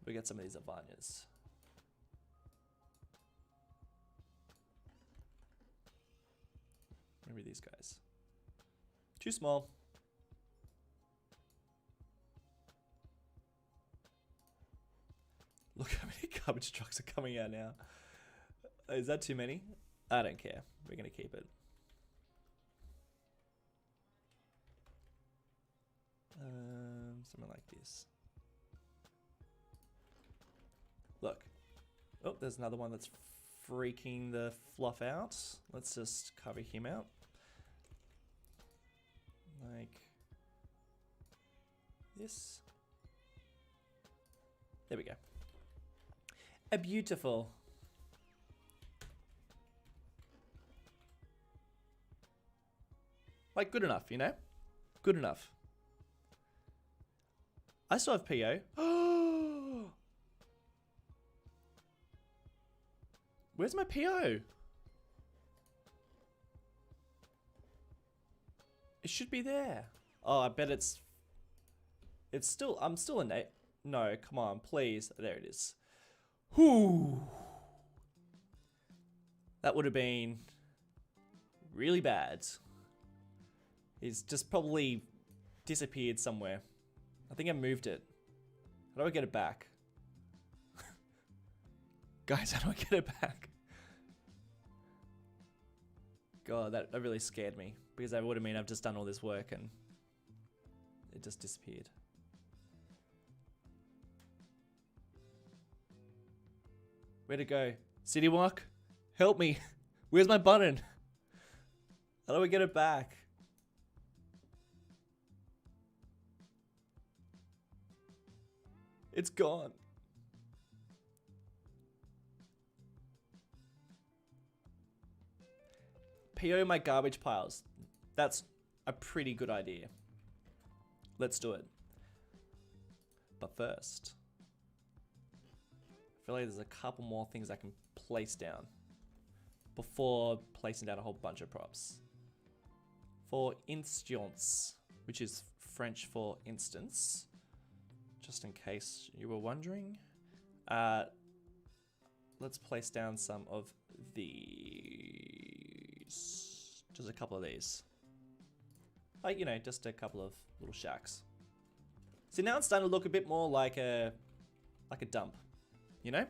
We get some of these Avanyas. Maybe these guys. Too small. Look how many garbage trucks are coming out now. Is that too many? I don't care. We're going to keep it. Something like this. Look. Oh, there's another one that's freaking the fluff out. Let's just cover him out. Like this. There we go. A beautiful. Like good enough, you know? Good enough. I still have PO. Where's my PO? It should be there. Oh, I bet it's still, I'm still in 8. No, come on, please. There it is. Whew. That would have been really bad. It's just probably disappeared somewhere. I think I moved it. How do I get it back? Guys, how do I get it back? God, that really scared me. Because that would have mean I've just done all this work and it just disappeared. Where'd it go? City Walk? Help me. Where's my button? How do I get it back? It's gone. PO my garbage piles. That's a pretty good idea. Let's do it. But first, I feel like there's a couple more things I can place down before placing down a whole bunch of props. For instance, which is French for instance, just in case you were wondering, let's place down some of these. Just a couple of these. Like, you know, just a couple of little shacks. So now it's starting to look a bit more like a dump, you know?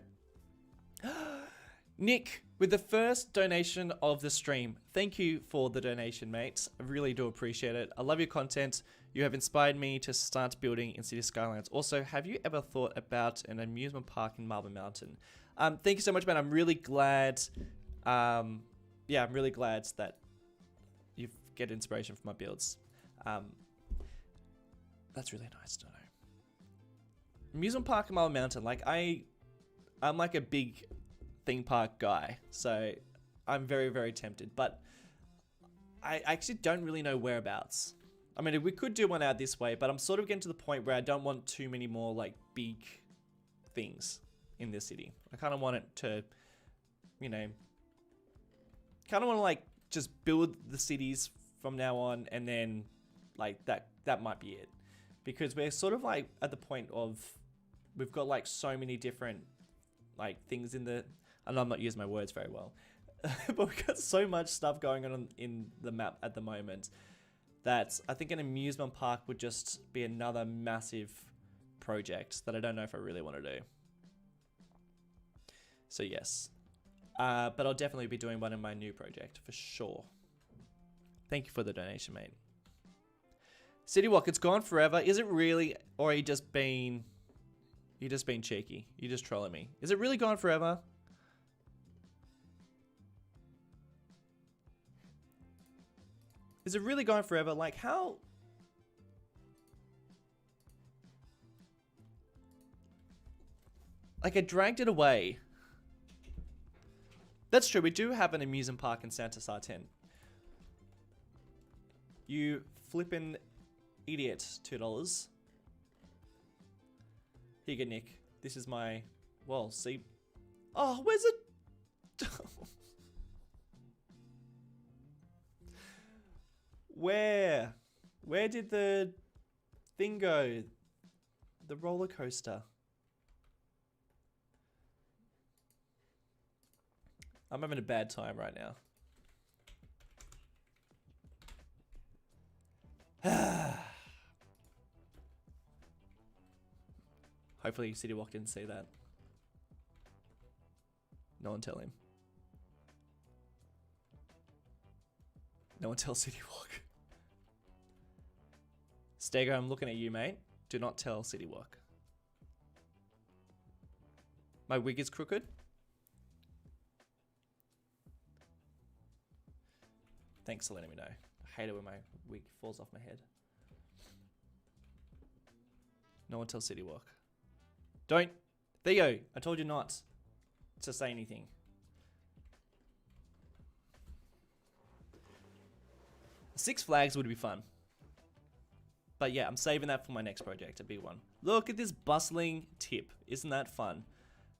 Nick, with the first donation of the stream. Thank you for the donation, mate. I really do appreciate it. I love your content. You have inspired me to start building in City Skylines. Also, have you ever thought about an amusement park in Marble Mountain? Thank you so much, man. I'm really glad. Yeah, I'm really glad that you get inspiration from my builds. That's really nice to know. Amusement park in Marble Mountain. Like I'm like a big theme park guy, so I'm very, very tempted. But I actually don't really know whereabouts. I mean, we could do one out this way, but I'm sort of getting to the point where I don't want too many more like big things in this city. I kind of want it to, you know, kind of want to like just build the cities from now on, and then like that might be it, because we're sort of like at the point of we've got like so many different like things in the, and I'm not using my words very well, but we've got so much stuff going on in the map at the moment that I think an amusement park would just be another massive project that I don't know if I really want to do. So yes, but I'll definitely be doing one in my new project for sure. Thank you for the donation, mate. City Walk, it's gone forever. Is it really, or are you just being cheeky? You're just trolling me. Is it really gone forever? Is it really gone forever? Like how? Like I dragged it away. That's true. We do have an amusement park in Santa Sartén. You flippin' idiot, $2. Here you go, Nick. This is my, well, see. Oh, where's it? Where did the thing go? The roller coaster. I'm having a bad time right now. Hopefully City Walk didn't see that. No one tell him. No one tell City Walk. Stego, I'm looking at you, mate. Do not tell City Walk. My wig is crooked. Thanks for letting me know. I hate it when my wig falls off my head. No one tells City Walk. Don't. Theo, I told you not to say anything. Six Flags would be fun. But yeah, I'm saving that for my next project, a big one. Look at this bustling tip. Isn't that fun?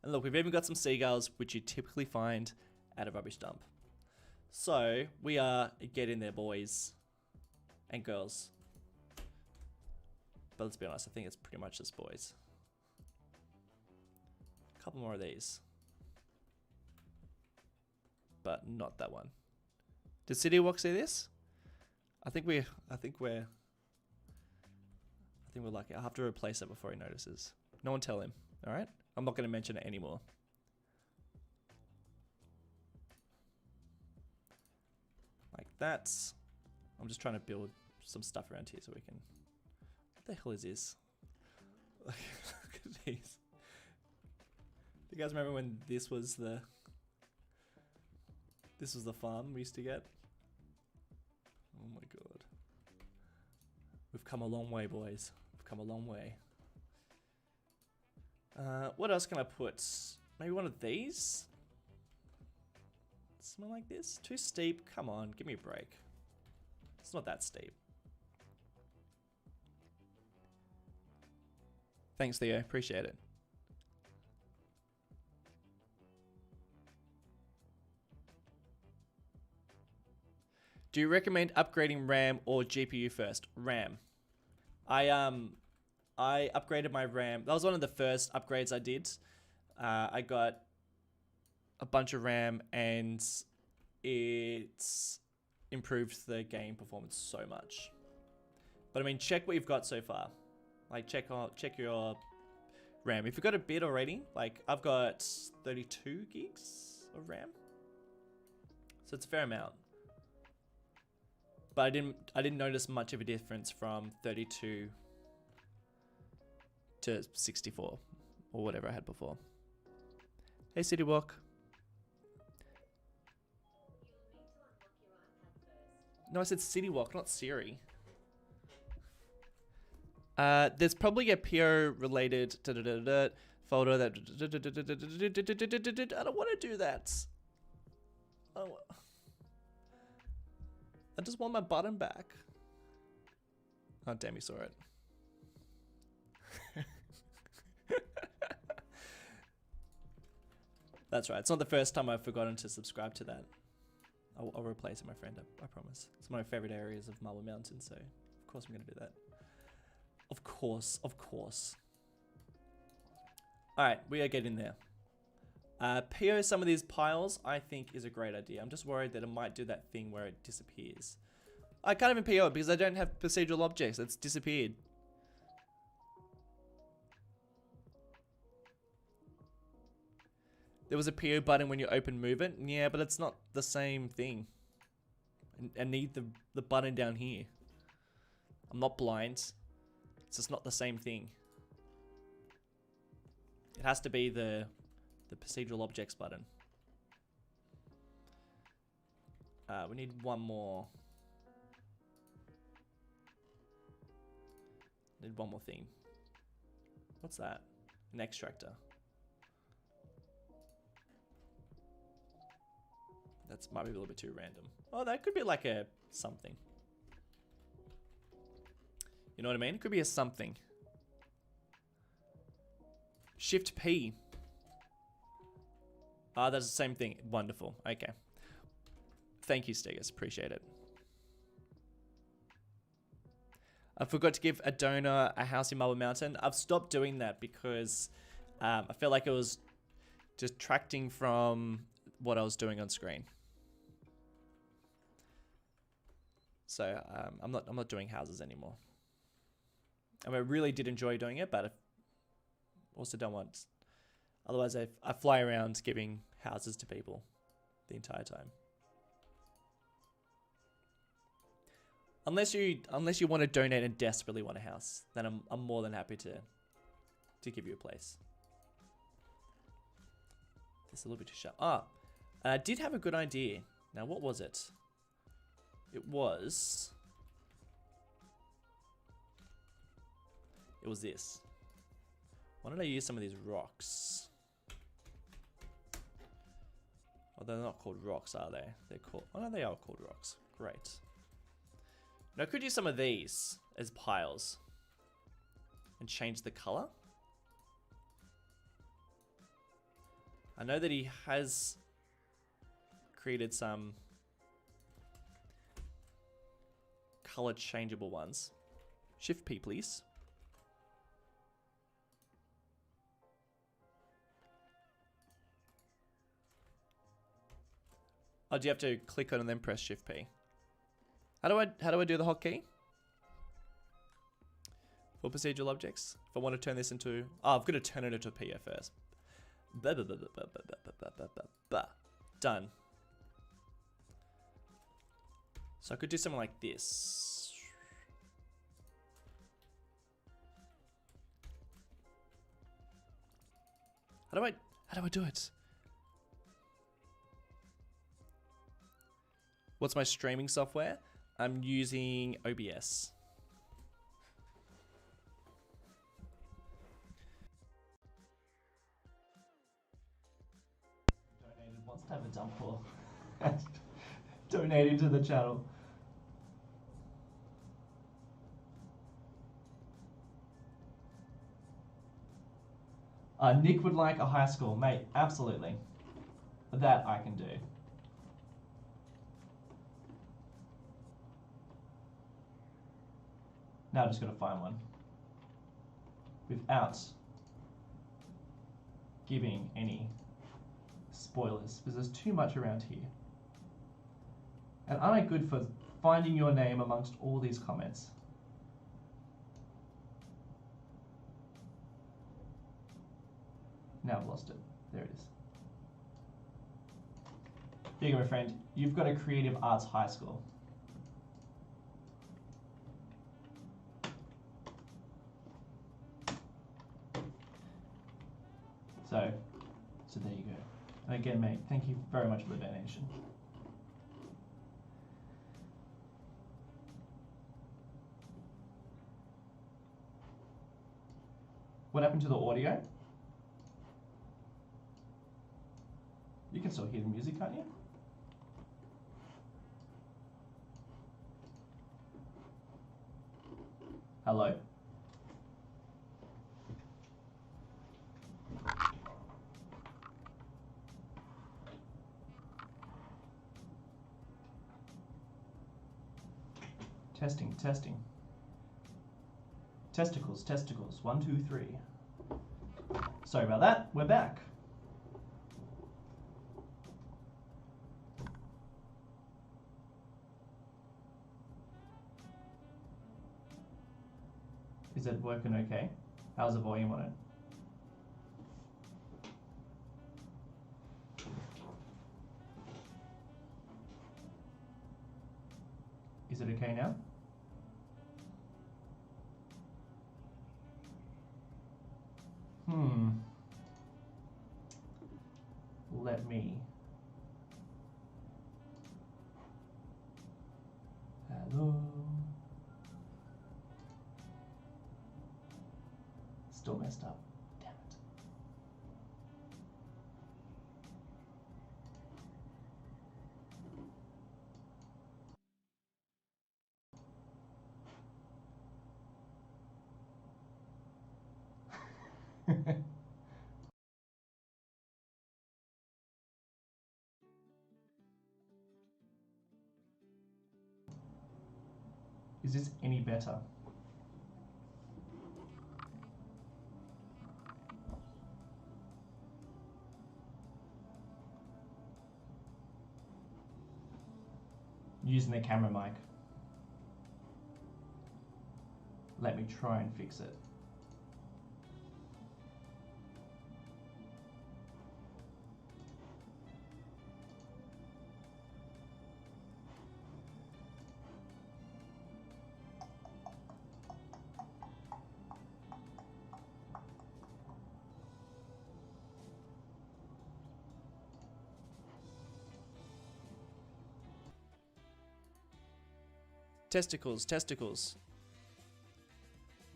And look, we've even got some seagulls, which you typically find at a rubbish dump. So, we are getting there, boys and girls. But let's be honest, I think it's pretty much just boys. A couple more of these. But not that one. Did City Walk see this? I think we're lucky. I'll have to replace it before he notices. No one tell him, alright? I'm not going to mention it anymore. Like that. I'm just trying to build some stuff around here so we can... What the hell is this? Look at these. Do you guys remember when this was the farm we used to get? Oh my god. We've come a long way, boys. We've come a long way. What else can I put? Maybe one of these? Something like this? Too steep? Come on, give me a break. It's not that steep. Thanks, Theo. Appreciate it. Do you recommend upgrading RAM or GPU first? RAM. I upgraded my RAM. That was one of the first upgrades I did. I got a bunch of RAM and it's improved the game performance so much. But I mean, check what you've got so far. Like check your RAM. If you've got a bit already, like I've got 32 gigs of RAM. So it's a fair amount. But I didn't notice much of a difference from 32 to 64 or whatever I had before. Hey City Walk. No, I said City Walk, not Siri. There's probably a PO related folder that I don't want to do that. Oh. I just want my button back. Oh, damn, you saw it. That's right. It's not the first time I've forgotten to subscribe to that. I'll replace it, my friend. I promise. It's one of my favorite areas of Marble Mountain, so of course I'm going to do that. Of course, of course. All right, we are getting there. PO some of these piles, I think, is a great idea. I'm just worried that it might do that thing where it disappears. I can't even PO it because I don't have procedural objects. It's disappeared. There was a PO button when you open move it. Yeah, but it's not the same thing. I need the button down here. I'm not blind. It's just not the same thing. It has to be the procedural objects button. We need one more. Need one more thing. What's that? An extractor. That's might be a little bit too random. Oh, that could be like a something. You know what I mean? It could be a something. Shift P. Ah, that's the same thing. Wonderful. Okay. Thank you, Stegas. Appreciate it. I forgot to give a donor a house in Marble Mountain. I've stopped doing that because I felt like it was distracting from what I was doing on screen. So I'm not doing houses anymore. I mean, I really did enjoy doing it, but I also don't want. Otherwise, I fly around giving houses to people the entire time. Unless you want to donate and desperately want a house, then I'm more than happy to give you a place. This is a little bit too sharp. Ah, I did have a good idea. Now, what was it? It was this. Why don't I use some of these rocks? Oh, they're not called rocks, are they? They're called... Oh, no, they are called rocks. Great. Now, I could use some of these as piles. And change the color. I know that he has created some color changeable ones. Shift P, please. Oh, do you have to click on and then press Shift P? How do I do the hotkey? For procedural objects? If I want to turn this into... Oh, I've got to turn it into a PO first. Done. So I could do something like this. How do I do it? What's my streaming software? I'm using OBS. Donated wants to have a dump for. Donating to the channel. Nick would like a high score, mate. Absolutely. That I can do. Now I just gotta find one. Without giving any spoilers, because there's too much around here. And aren't I good for finding your name amongst all these comments? Now I've lost it. There it is. There you go, my friend. You've got a creative arts high score. So there you go. And again, mate, thank you very much for the donation. What happened to the audio? You can still hear the music, can't you? Hello? Testing, testing. Testicles, testicles. 1, 2, 3. Sorry about that. We're back. Is it working okay? How's the volume on it? Is it okay now? Let me. Hello. Still messed up. Damn it. Is this any better? Using the camera mic. Let me try and fix it. Testicles, testicles.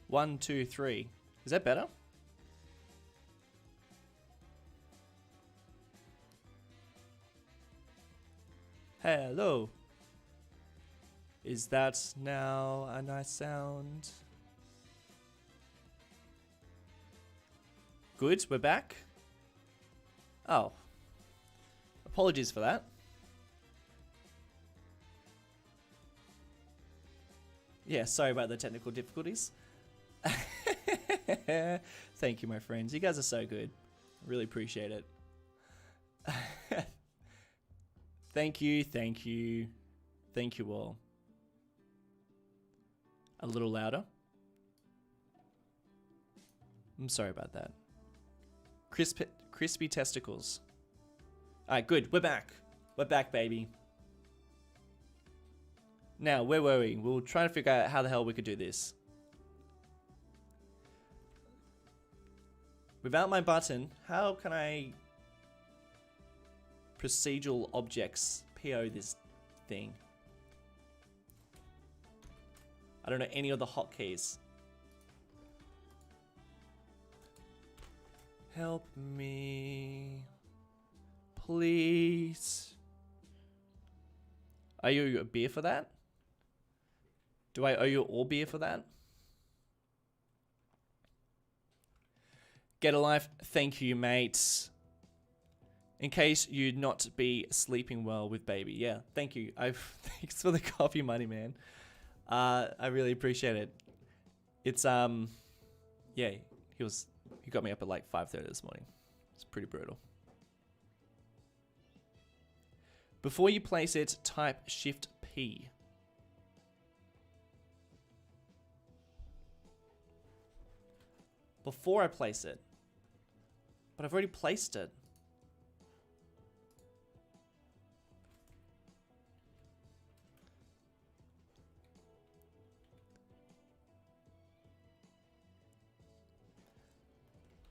1, 2, 3. Is that better? Hello. Is that now a nice sound? Good, we're back. Oh. Apologies for that. Yeah, sorry about the technical difficulties. Thank you, my friends. You guys are so good. I really appreciate it. Thank you, thank you. Thank you all. A little louder. I'm sorry about that. Crispy testicles. Alright, good. We're back. We're back, baby. Now, where were we? We were trying to figure out how the hell we could do this. Without my button, how can I procedural objects PO this thing? I don't know any of the hotkeys. Help me. Please. I owe you a beer for that? Do I owe you all beer for that? Get a life. Thank you, mate. In case you'd not be sleeping well with baby. Yeah, thank you. Thanks for the coffee money, man. I really appreciate it. It's yeah, he got me up at like 5:30 this morning. It's pretty brutal. Before you place it, type Shift P. Before I place it. But I've already placed it.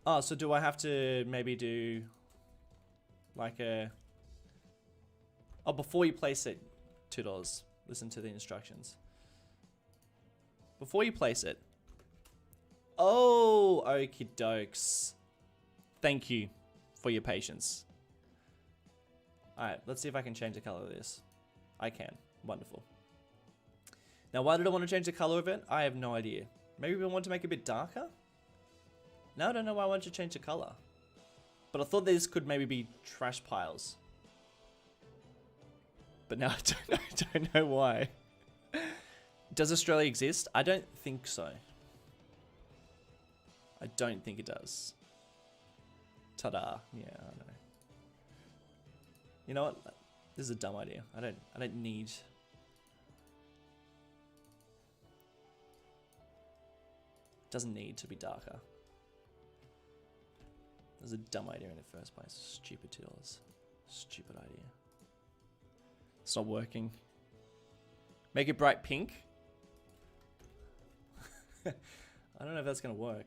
Oh, so do I have to maybe do like a... Oh, before you place it, $2. Listen to the instructions. Before you place it. Oh, okie dokes. Thank you for your patience. Alright, let's see if I can change the color of this. I can. Wonderful. Now, why did I want to change the color of it? I have no idea. Maybe we want to make it a bit darker? Now I don't know why I wanted to change the color. But I thought this could maybe be trash piles. But now I don't know why. Does Australia exist? I don't think so. I don't think it does. Ta-da. Yeah, I know. You know what? This is a dumb idea. I don't need... It doesn't need to be darker. It was a dumb idea in the first place. Stupid tools. Stupid idea. It's not working. Make it bright pink? I don't know if that's going to work.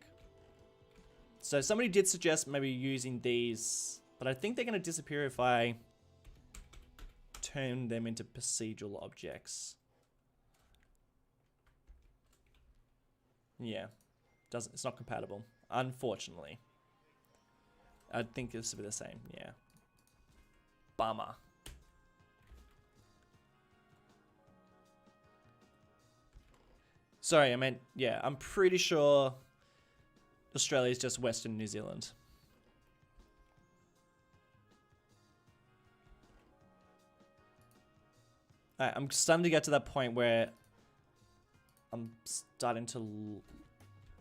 So somebody did suggest maybe using these, but I think they're going to disappear if I turn them into procedural objects. Yeah, it's not compatible, unfortunately. I think this will be the same, yeah. Bummer. Sorry, I meant, yeah, I'm pretty sure Australia is just Western New Zealand. Alright, I'm starting to get to that point where I'm starting to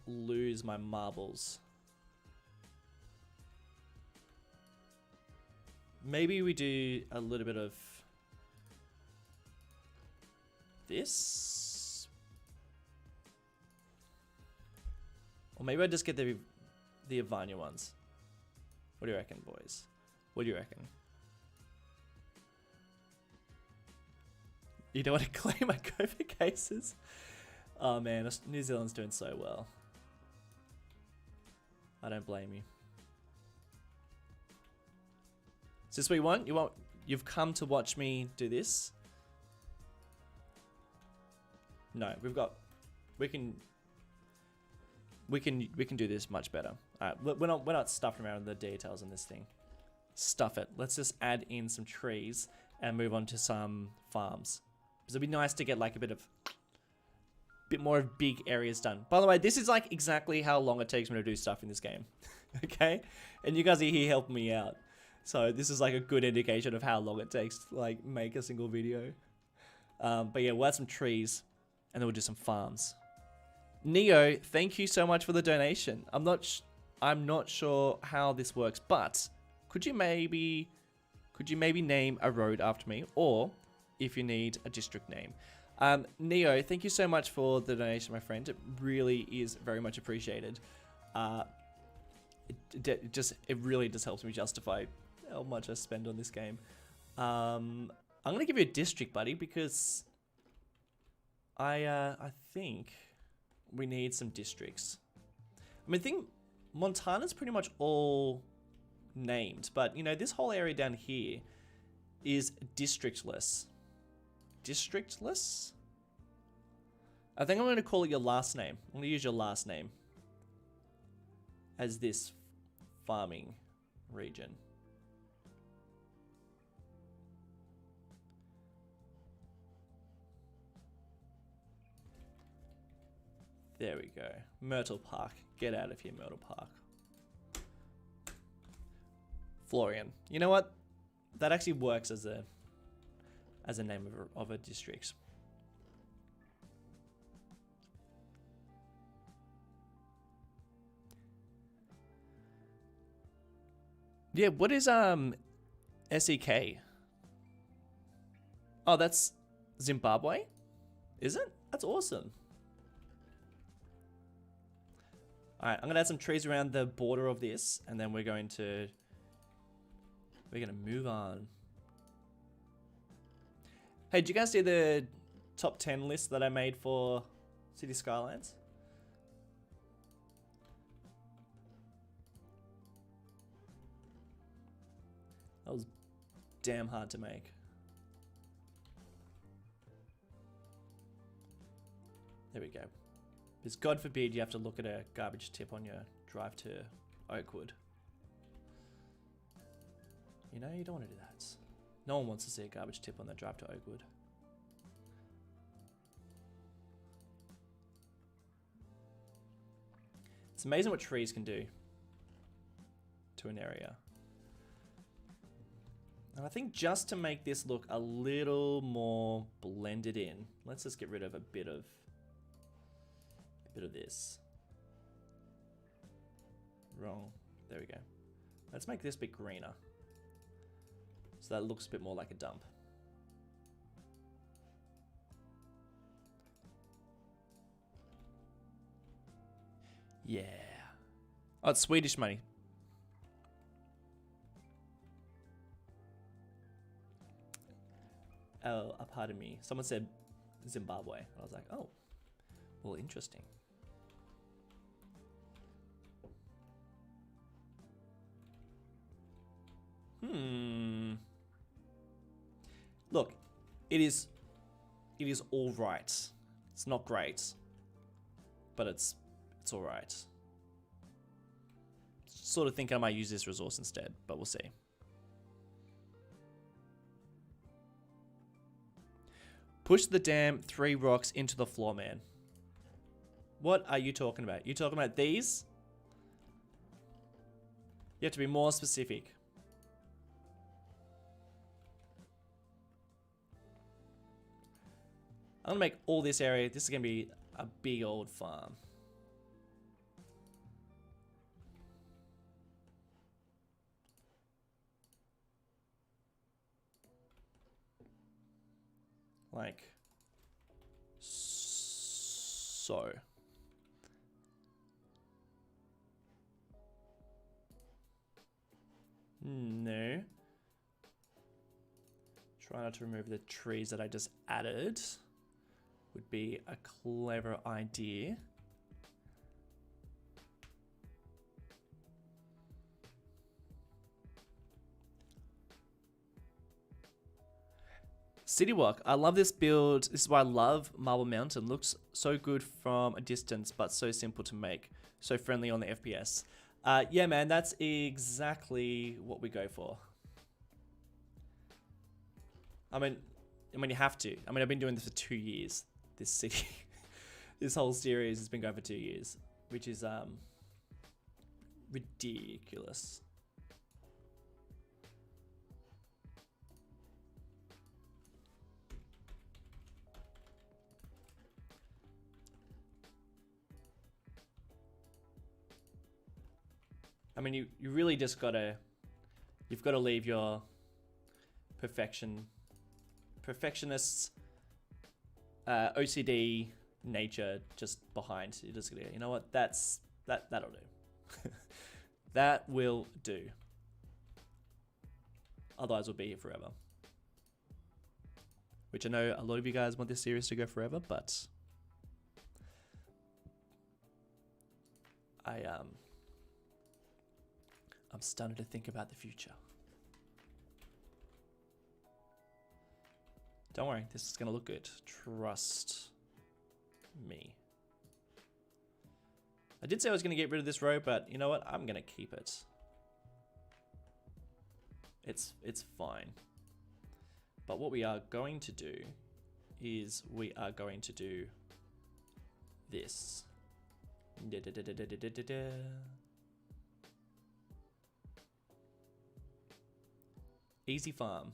lose my marbles. Maybe we do a little bit of this. Or maybe I just get the Avanya ones. What do you reckon, boys? What do you reckon? You don't want to claim my COVID cases? Oh man, New Zealand's doing so well. I don't blame you. Is this what you want? You've come to watch me do this? No, we can do this much better. We're not stuffing around with the details in this thing. Stuff it. Let's just add in some trees and move on to some farms. Because it'd be nice to get like a bit more of big areas done. By the way, this is like exactly how long it takes me to do stuff in this game. Okay? And you guys are here helping me out. So this is like a good indication of how long it takes to like make a single video. But yeah, we'll add some trees and then we'll do some farms. Neo, thank you so much for the donation. I'm not sure how this works, but could you maybe name a road after me, or if you need a district name. Neo, thank you so much for the donation, my friend. It really is very much appreciated. It really just helps me justify how much I spend on this game. I'm gonna give you a district, buddy, because I think we need some districts. I mean, I think Montana's pretty much all named, but you know, this whole area down here is districtless. Districtless? I think I'm going to call it your last name. I'm going to use your last name as this farming region. There we go. Myrtle Park. Get out of here, Myrtle Park. Florian. You know what? That actually works as a name of a district. Yeah, what is SEK? Oh, that's Zimbabwe? Is it? That's awesome. Alright, I'm gonna add some trees around the border of this, and then we're gonna move on. Hey, did you guys see the top 10 list that I made for City Skylines? That was damn hard to make. There we go. Because God forbid you have to look at a garbage tip on your drive to Oakwood. You know, you don't want to do that. No one wants to see a garbage tip on their drive to Oakwood. It's amazing what trees can do to an area. And I think just to make this look a little more blended in, let's just get rid of a bit of this. Wrong. There we go. Let's make this a bit greener, so that looks a bit more like a dump. Yeah. Oh, it's Swedish money. Oh, pardon me. Someone said Zimbabwe. I was like, oh, well, interesting. Look, it is all right. It's not great, but it's all right. Sort of think I might use this resource instead, but we'll see. Push the damn 3 rocks into the floor, man. What are you talking about? You talking about these? You have to be more specific. I'm gonna make all this area, this is gonna be a big old farm. Like so. No. Try not to remove the trees that I just added. Would be a clever idea. City Walk. I love this build. This is why I love Marble Mountain. Looks so good from a distance, but so simple to make. So friendly on the FPS. Yeah, man, that's exactly what we go for. I mean, you have to. I mean, I've been doing this for 2 years. This city, this whole series has been going for 2 years, which is ridiculous. I mean, you really just you've got to leave your perfectionists, OCD nature just behind. You're just gonna, you know what? That'll do. That will do. Otherwise, we'll be here forever. Which I know a lot of you guys want this series to go forever, but I'm starting to think about the future. Don't worry, this is gonna look good. Trust me. I did say I was gonna get rid of this row, but you know what? I'm gonna keep it. It's fine. But what we are going to do is we are going to do this. Easy farm.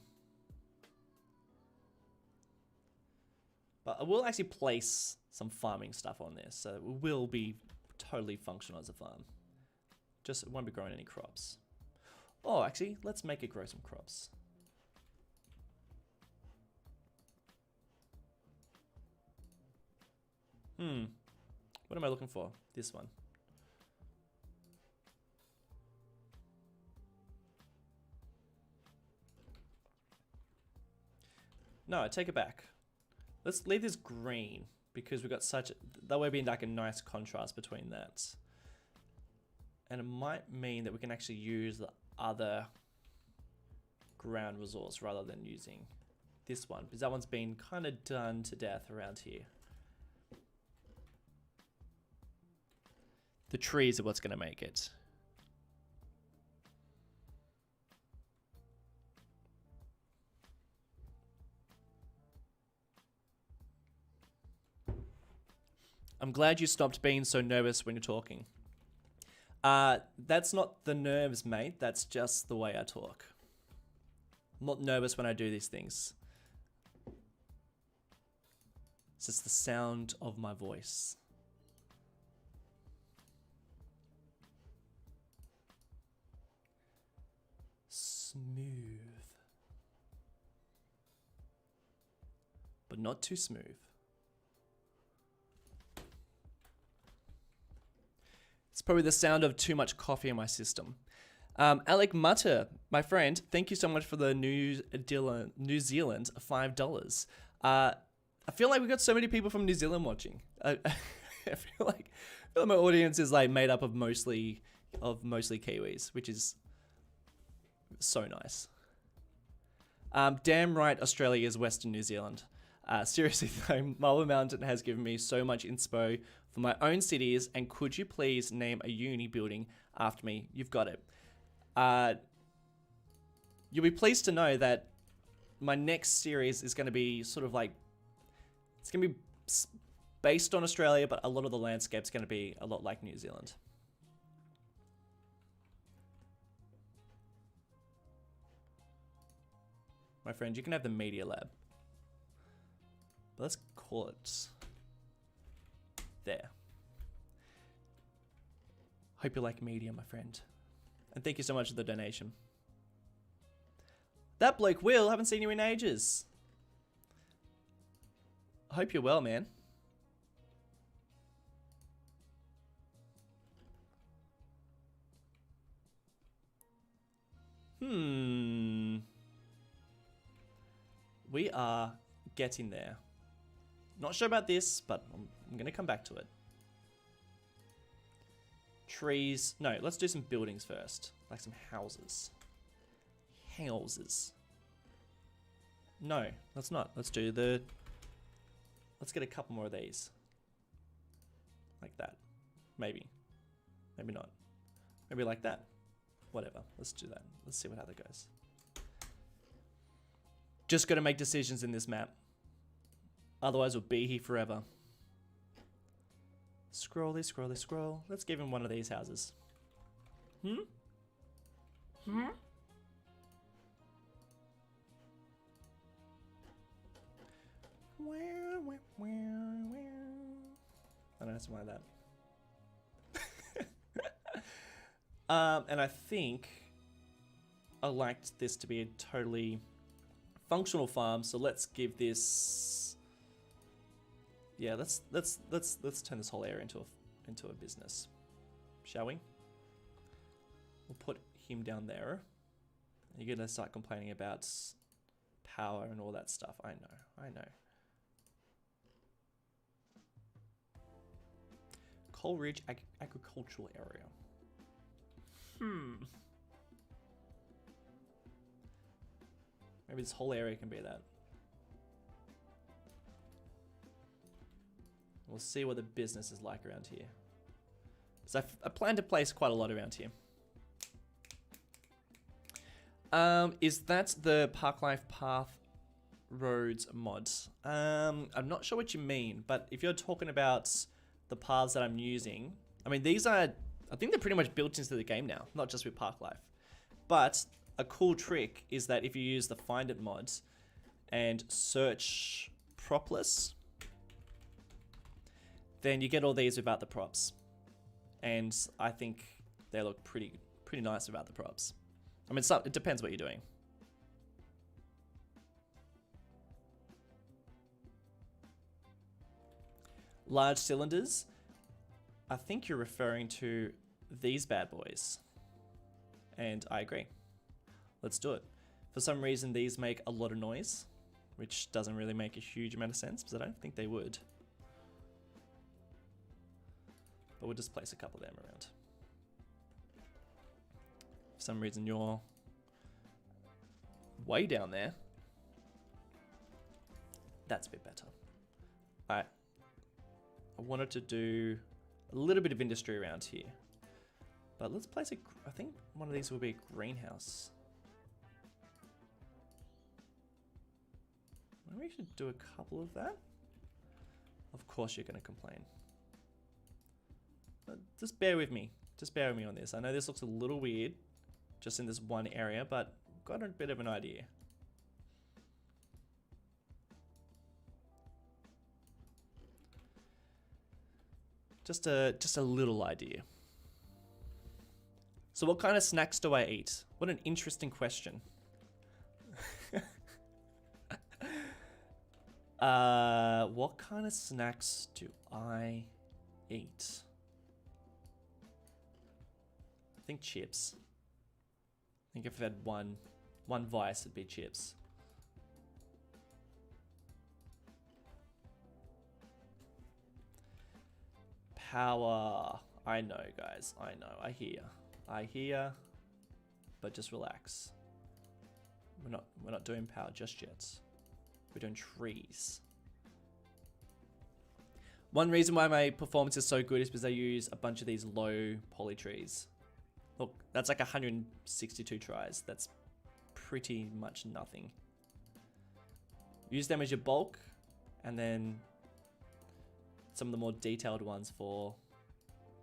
But I will actually place some farming stuff on this, so it will be totally functional as a farm. Just it won't be growing any crops. Oh, actually, let's make it grow some crops. What am I looking for? This one. No, I take it back. Let's leave this green because we've got that way being like a nice contrast between that. And it might mean that we can actually use the other ground resource rather than using this one, because that one's been kind of done to death around here. The trees are what's going to make it. I'm glad you stopped being so nervous when you're talking. That's not the nerves, mate. That's just the way I talk. I'm not nervous when I do these things. It's just the sound of my voice. Smooth. But not too smooth. It's probably the sound of too much coffee in my system. Alec Mutter, my friend, thank you so much for the New Zealand $5. I feel like we've got so many people from New Zealand watching. I feel like my audience is like made up of mostly Kiwis, which is so nice. Damn right, Australia is Western New Zealand. Seriously though, Marble Mountain has given me so much inspo for my own cities, and could you please name a uni building after me? You've got it. You'll be pleased to know that my next series is going to be sort of like, it's going to be based on Australia, but a lot of the landscape's going to be a lot like New Zealand. My friend, you can have the media lab. But let's call it there. Hope you like media, my friend. And thank you so much for the donation. That bloke Will, haven't seen you in ages. I hope you're well, man. We are getting there. Not sure about this, but I'm going to come back to it. Trees. No, let's do some buildings first. Like some houses. Houses. No, let's not. Let's do the... Let's get a couple more of these. Like that. Maybe. Maybe not. Maybe like that. Whatever. Let's do that. Let's see how that goes. Just got to make decisions in this map. Otherwise, we'll be here forever. Scrolly, scrolly, scroll. Let's give him one of these houses. Hmm? Hmm? I don't know, something like that. And I think I liked this to be a totally functional farm, so let's give this... Yeah, let's turn this whole area into a business, shall we? We'll put him down there. You're gonna start complaining about power and all that stuff. I know. Coal Ridge agricultural area. Maybe this whole area can be that. We'll see what the business is like around here. So I plan to place quite a lot around here. Is that the Park Life Path Roads mod? I'm not sure what you mean, but if you're talking about the paths that I'm using, I mean, these are, I think they're pretty much built into the game now, not just with Park Life. But a cool trick is that if you use the Find It mod and search Propless, then you get all these without the props. And I think they look pretty nice without the props. I mean, it depends what you're doing. Large cylinders. I think you're referring to these bad boys. And I agree. Let's do it. For some reason, these make a lot of noise, which doesn't really make a huge amount of sense, because I don't think they would. But we'll just place a couple of them around. For some reason, you're way down there. That's a bit better. Alright. I wanted to do a little bit of industry around here. But let's place I think one of these will be a greenhouse. Maybe we should do a couple of that. Of course you're going to complain. But just bear with me. Just bear with me on this. I know this looks a little weird, just in this one area, but I've got a bit of an idea. Just a little idea. So what kind of snacks do I eat? What an interesting question. What kind of snacks do I eat? I think chips. I think if I had one vice, it'd be chips. Power. I know, guys. I know. I hear. But just relax. We're not doing power just yet. We're doing trees. One reason why my performance is so good is because I use a bunch of these low poly trees. Look, that's like 162 tries. That's pretty much nothing. Use them as your bulk, and then some of the more detailed ones for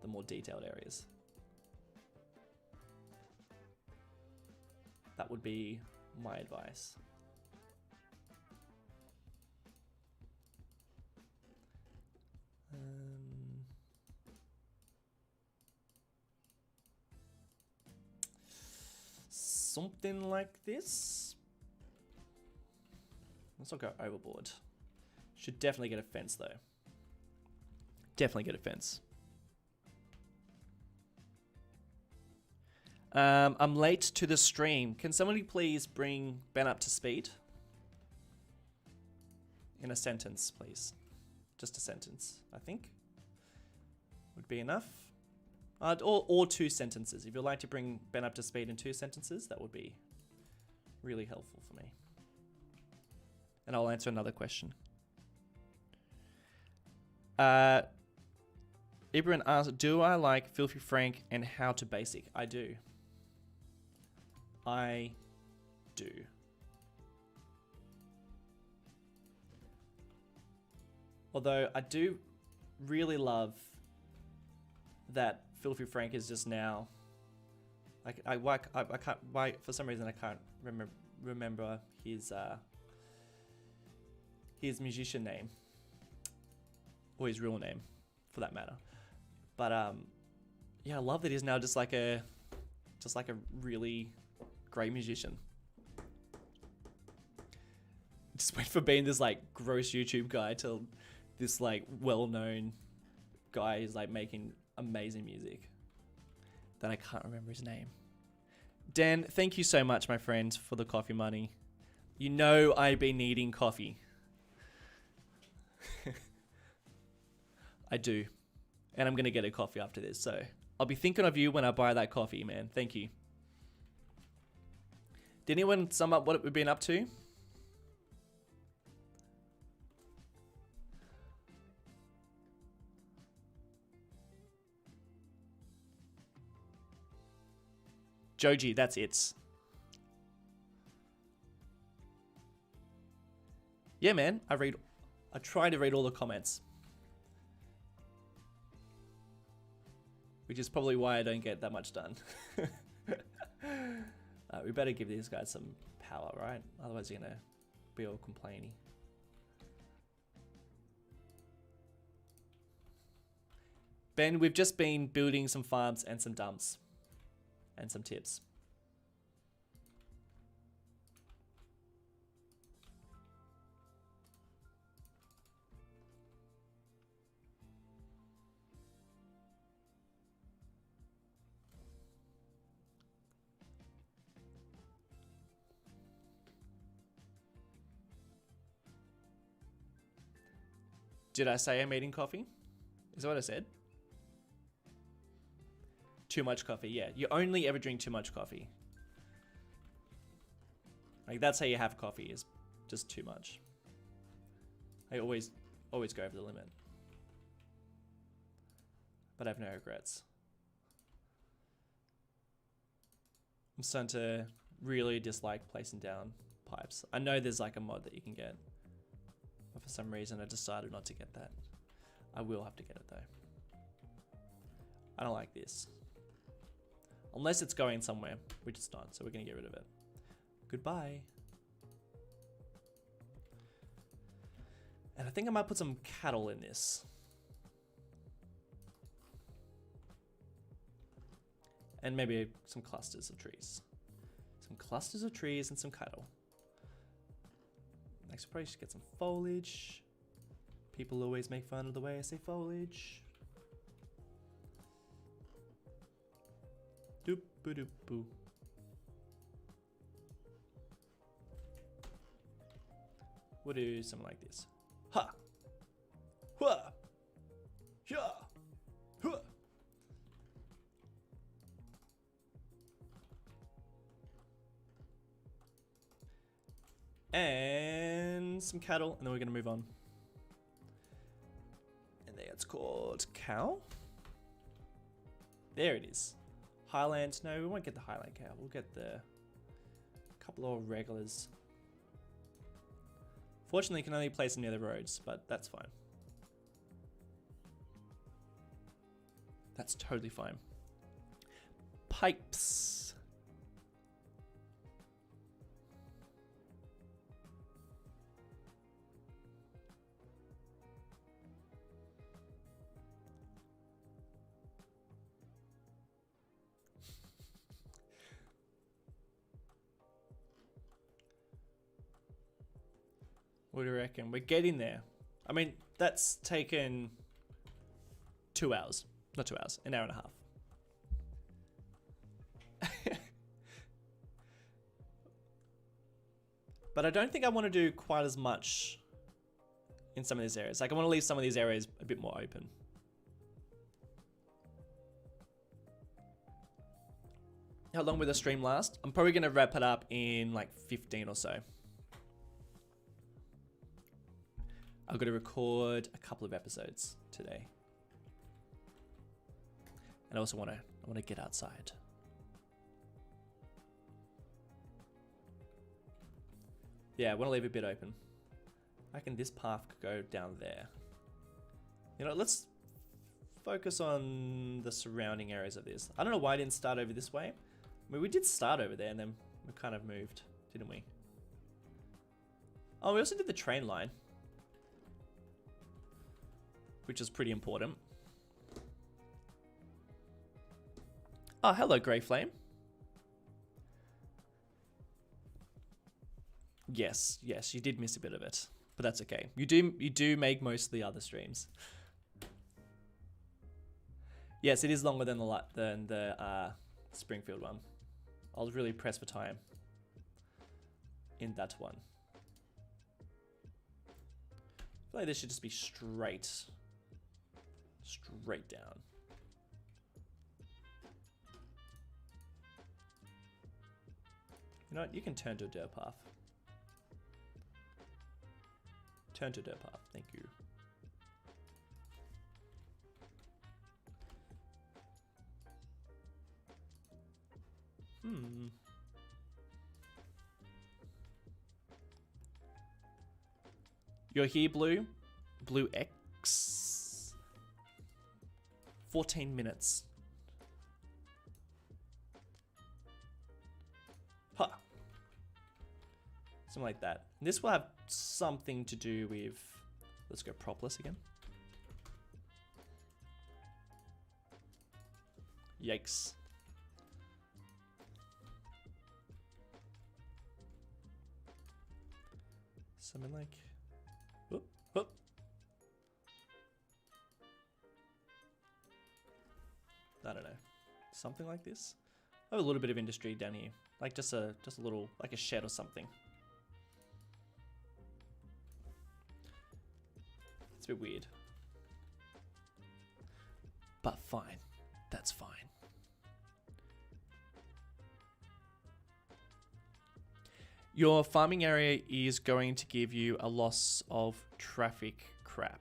the more detailed areas. That would be my advice. Something like this. Let's not go overboard. Should definitely get a fence though. Definitely get a fence. I'm late to the stream. Can somebody please bring Ben up to speed? In a sentence, please. Just a sentence, I think. Would be enough. Or 2 sentences. If you'd like to bring Ben up to speed in 2 sentences, that would be really helpful for me. and I'll answer another question. Ibrahim asks, do I like Filthy Frank and How to Basic? I do. I do. Although I do really love that Filthy Frank is just now. I can't. Why for some reason I can't remember his musician name or his real name, for that matter. But yeah, I love that he's now just like a really great musician. Just went from being this like gross YouTube guy to this like well-known guy who's like making amazing music that I can't remember his name. Dan, thank you so much, my friend, for the coffee money. You know I've been needing coffee. I do. And I'm going to get a coffee after this. So I'll be thinking of you when I buy that coffee, man. Thank you. Did anyone sum up what we've been up to? Joji, that's it. Yeah, man. I try to read all the comments. Which is probably why I don't get that much done. We better give these guys some power, right? Otherwise you're gonna be all complaining. Ben, we've just been building some farms and some dumps. And some tips. Did I say I'm eating coffee? Is that what I said? Too much coffee, yeah. You only ever drink too much coffee. Like, that's how you have coffee, is just too much. I always go over the limit. But I have no regrets. I'm starting to really dislike placing down pipes. I know there's like a mod that you can get. But for some reason I decided not to get that. I will have to get it though. I don't like this. Unless it's going somewhere, which it's not, so we're gonna get rid of it. Goodbye. And I think I might put some cattle in this. And maybe some clusters of trees. Some clusters of trees and some cattle. Next, we'll probably should get some foliage. People always make fun of the way I say foliage. Doop boo doop boo. We'll do something like this. Ha! Hua! Yeah! Hua! And some cattle, and then we're going to move on. And there it's called cow. There it is. Highland. No, we won't get the Highland cow. We'll get the couple of regulars. Fortunately, you can only place them near the roads, but that's fine. That's totally fine. Pipes. What do you reckon? We're getting there. I mean, that's taken 2 hours. Not 2 hours, an hour and a half. But I don't think I want to do quite as much in some of these areas. Like, I want to leave some of these areas a bit more open. How long will the stream last? I'm probably going to wrap it up in like 15 or so. I've got to record a couple of episodes today. And I also want to get outside. Yeah, I want to leave it a bit open. I reckon this path could go down there. You know, let's focus on the surrounding areas of this. I don't know why I didn't start over this way. I mean, we did start over there and then we kind of moved, didn't we? Oh, we also did the train line, which is pretty important. Oh, hello, Grey Flame. Yes, you did miss a bit of it, but that's okay. You do make most of the other streams. Yes, it is longer than the Springfield one. I was really pressed for time in that one. I feel like this should just be straight down. You know what? You can turn to a dirt path. Turn to a dirt path. Thank you. You're here, Blue. Blue X. 14 minutes. Huh. Something like that. And this will have something to do with... Let's go propless again. Yikes. Something like... Whoop, whoop. I don't know. Something like this. I have a little bit of industry down here. Like just a little, like a shed or something. It's a bit weird. But fine. That's fine. Your farming area is going to give you a loss of traffic crap.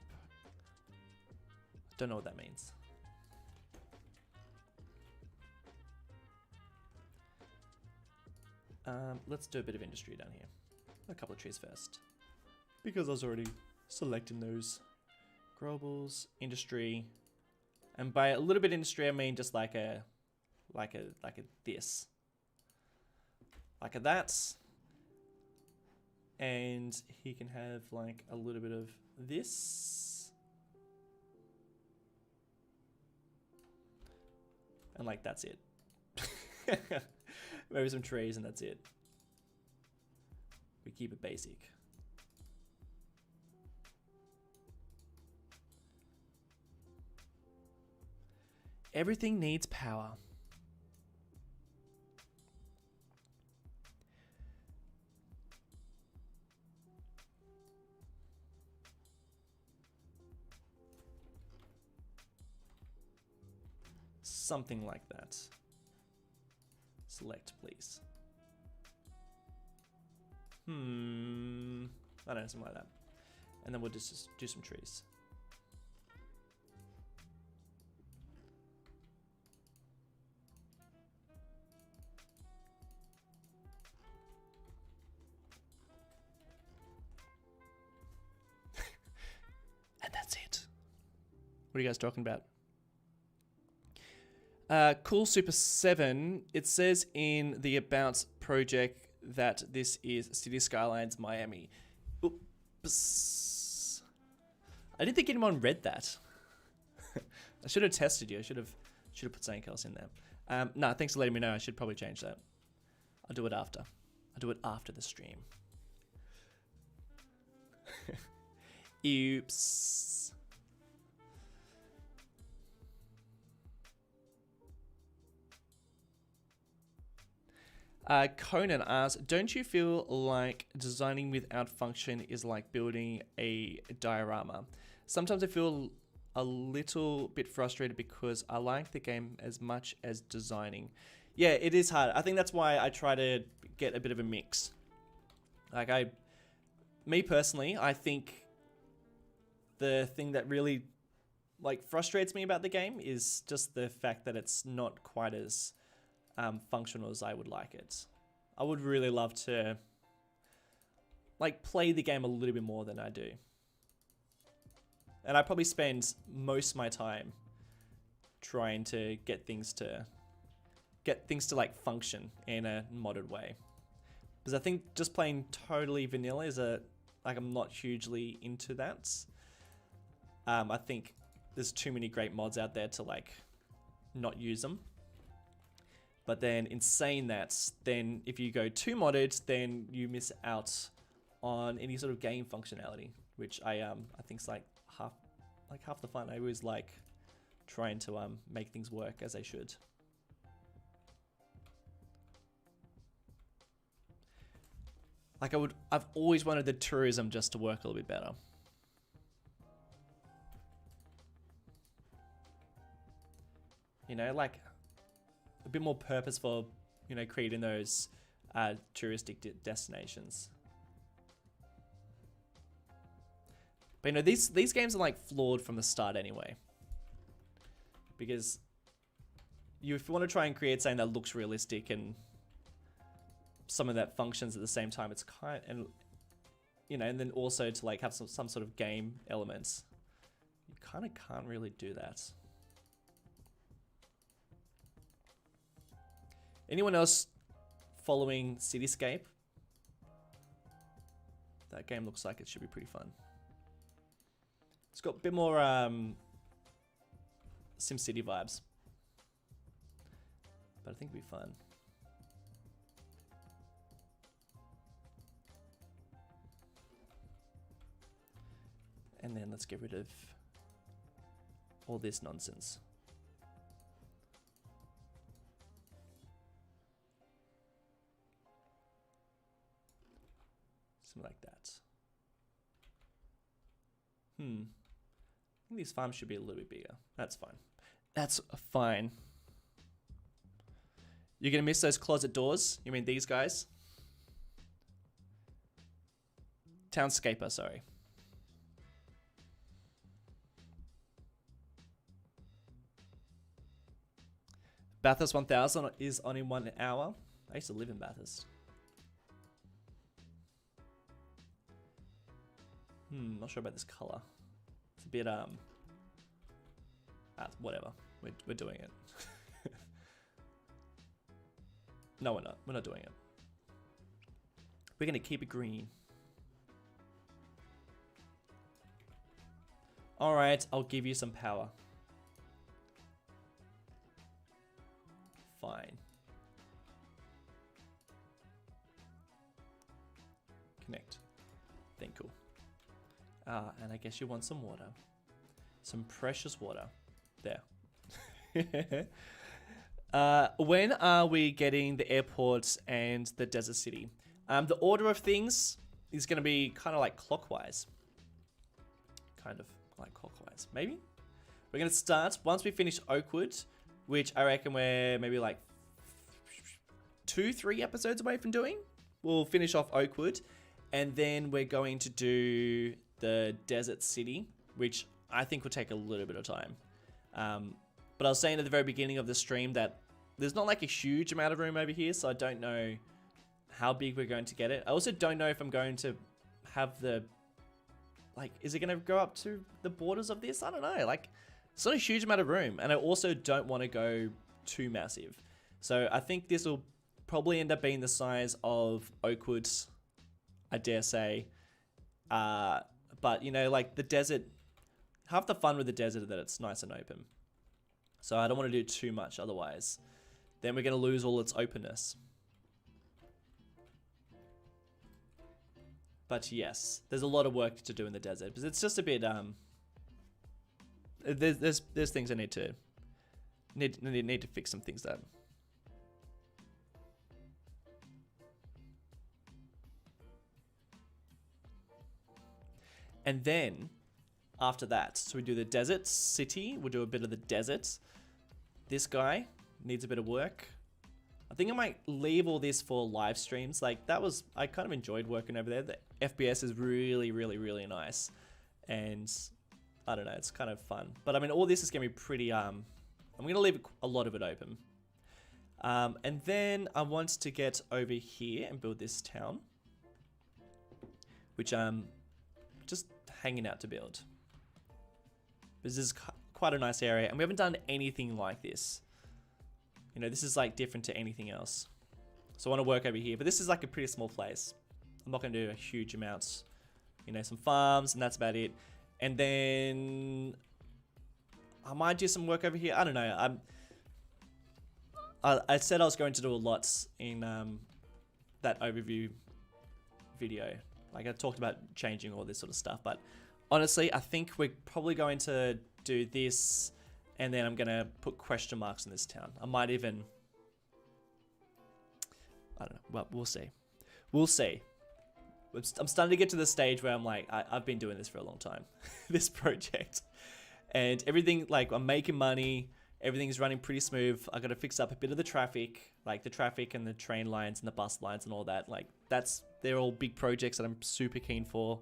Don't know what that means. Let's do a bit of industry down here. A couple of trees first. Because I was already selecting those. Growables, industry. And by a little bit of industry, I mean just like a this. Like a that. And he can have like a little bit of this. And like that's it. Maybe some trees and that's it. We keep it basic. Everything needs power. Something like that. Select, please. I don't know, something like that. And then we'll just do some trees. And that's it. What are you guys talking about? Cool Super 7, it says in the About project that this is City Skylines Miami. Oops. I didn't think anyone read that. I should have tested you. I should have put something else in there. No, thanks for letting me know. I should probably change that. I'll do it after. I'll do it after the stream. Oops. Conan asks, don't you feel like designing without function is like building a diorama? Sometimes I feel a little bit frustrated because I like the game as much as designing. Yeah, it is hard. I think that's why I try to get a bit of a mix. Like me personally, I think the thing that really like frustrates me about the game is just the fact that it's not quite as functional as I would like it. I would really love to like play the game a little bit more than I do. And I probably spend most of my time trying to get things to like function in a modded way. Because I think just playing totally vanilla is like I'm not hugely into that. I think there's too many great mods out there to like not use them. But then in saying that, then if you go too modded, then you miss out on any sort of game functionality, which I think is like half the fun. I always like trying to make things work as they should. Like I've always wanted the tourism just to work a little bit better. You know, like a bit more purpose for, you know, creating those touristic destinations. But you know, these games are like flawed from the start anyway. Because if you want to try and create something that looks realistic and some of that functions at the same time, it's kind and you know, and then also to like have some sort of game elements, you kind of can't really do that. Anyone else following Cityscape? That game looks like it should be pretty fun. It's got a bit more SimCity vibes, but I think it'll be fun. And then let's get rid of all this nonsense. Something like that. I think these farms should be a little bit bigger. That's fine. That's fine. You're gonna miss those closet doors? You mean these guys? Townscaper, sorry. Bathurst 1000 is on in 1 hour. I used to live in Bathurst. Not sure about this color. It's a bit whatever. We're doing it. No, we're not. We're not doing it. We're gonna keep it green. All right, I'll give you some power. Fine. Connect. Then cool. And I guess you want some water. Some precious water. There. When are we getting the airport and the desert city? The order of things is going to be kind of like clockwise. Kind of like clockwise. Maybe? We're going to start once we finish Oakwood, which I reckon we're maybe like 2-3 episodes away from doing. We'll finish off Oakwood, and then we're going to do the desert city, which I think will take a little bit of time. But I was saying at the very beginning of the stream that there's not like a huge amount of room over here, so I don't know how big we're going to get it. I also don't know if I'm going to have the, like, is it going to go up to the borders of this? I don't know. Like, it's not a huge amount of room, and I also don't want to go too massive. So I think this will probably end up being the size of Oakwood, I dare say. But, you know, like the desert, half the fun with the desert is that it's nice and open. So I don't want to do too much otherwise. Then we're going to lose all its openness. But yes, there's a lot of work to do in the desert because it's just a bit, there's things I need to fix some things up. And then after that, so we do the desert city. We'll do a bit of the desert. This guy needs a bit of work. I think I might leave all this for live streams. Like that was, I kind of enjoyed working over there. The FPS is really, really, really nice. And I don't know, it's kind of fun. But I mean, all this is going to be pretty, I'm going to leave a lot of it open. And then I want to get over here and build this town, which I'm just hanging out to build. This is quite a nice area, and we haven't done anything like this. You know, this is like different to anything else. So I want to work over here, but this is like a pretty small place. I'm not going to do a huge amount. You know, some farms, and that's about it. And then I might do some work over here. I don't know. I said I was going to do a lot in that overview video. Like I talked about changing all this sort of stuff, but honestly, I think we're probably going to do this, and then I'm going to put question marks in this town. I might even, I don't know. Well, we'll see. We'll see. I'm starting to get to the stage where I'm like, I've been doing this for a long time, this project, and everything, like I'm making money. Everything's running pretty smooth. I got to fix up a bit of the traffic, like the traffic and the train lines and the bus lines and all that. Like they're all big projects that I'm super keen for.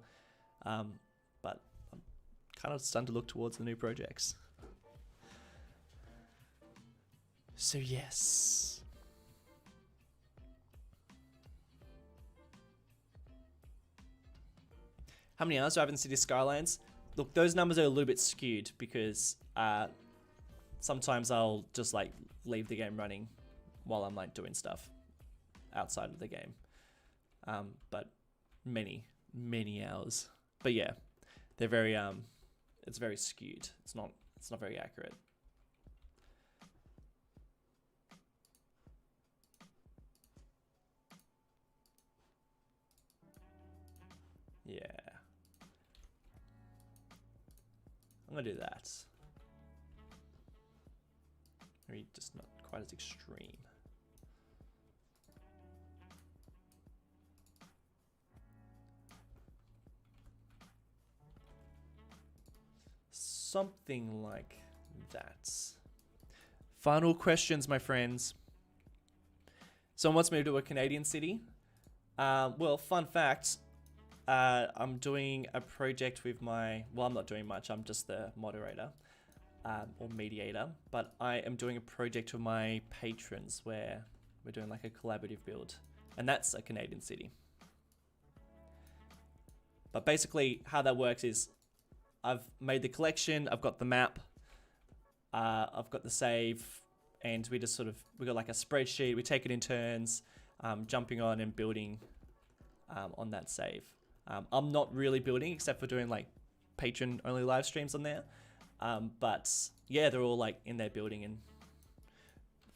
But I'm kind of starting to look towards the new projects. So yes. How many hours do I have in City Skylines? Look, those numbers are a little bit skewed because sometimes I'll just like leave the game running while I'm like doing stuff outside of the game. But many hours. But yeah, they're very it's very skewed. It's not very accurate. Yeah. I'm gonna do that. Maybe just not quite as extreme. Something like that. Final questions, my friends. Someone wants me to do a Canadian city. Well, fun fact. I'm doing a project with my... Well, I'm not doing much. I'm just the moderator. Or mediator, but I am doing a project with my patrons where we're doing like a collaborative build, and that's a Canadian city. But basically how that works is I've made the collection, I've got the map, I've got the save, and we got like a spreadsheet. We take it in turns, jumping on and building on that save. I'm not really building except for doing like patron only live streams on there. But yeah, they're all like in their building, and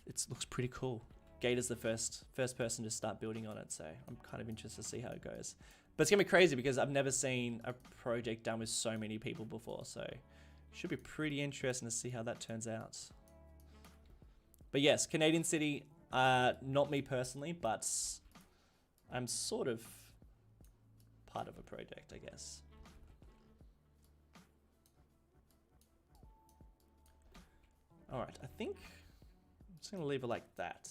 it looks pretty cool. Gator's the first person to start building on it, so I'm kind of interested to see how it goes. But it's gonna be crazy because I've never seen a project done with so many people before, so it should be pretty interesting to see how that turns out. But yes, Canadian city, not me personally, but I'm sort of part of a project, I guess. All right, I think I'm just gonna leave it like that.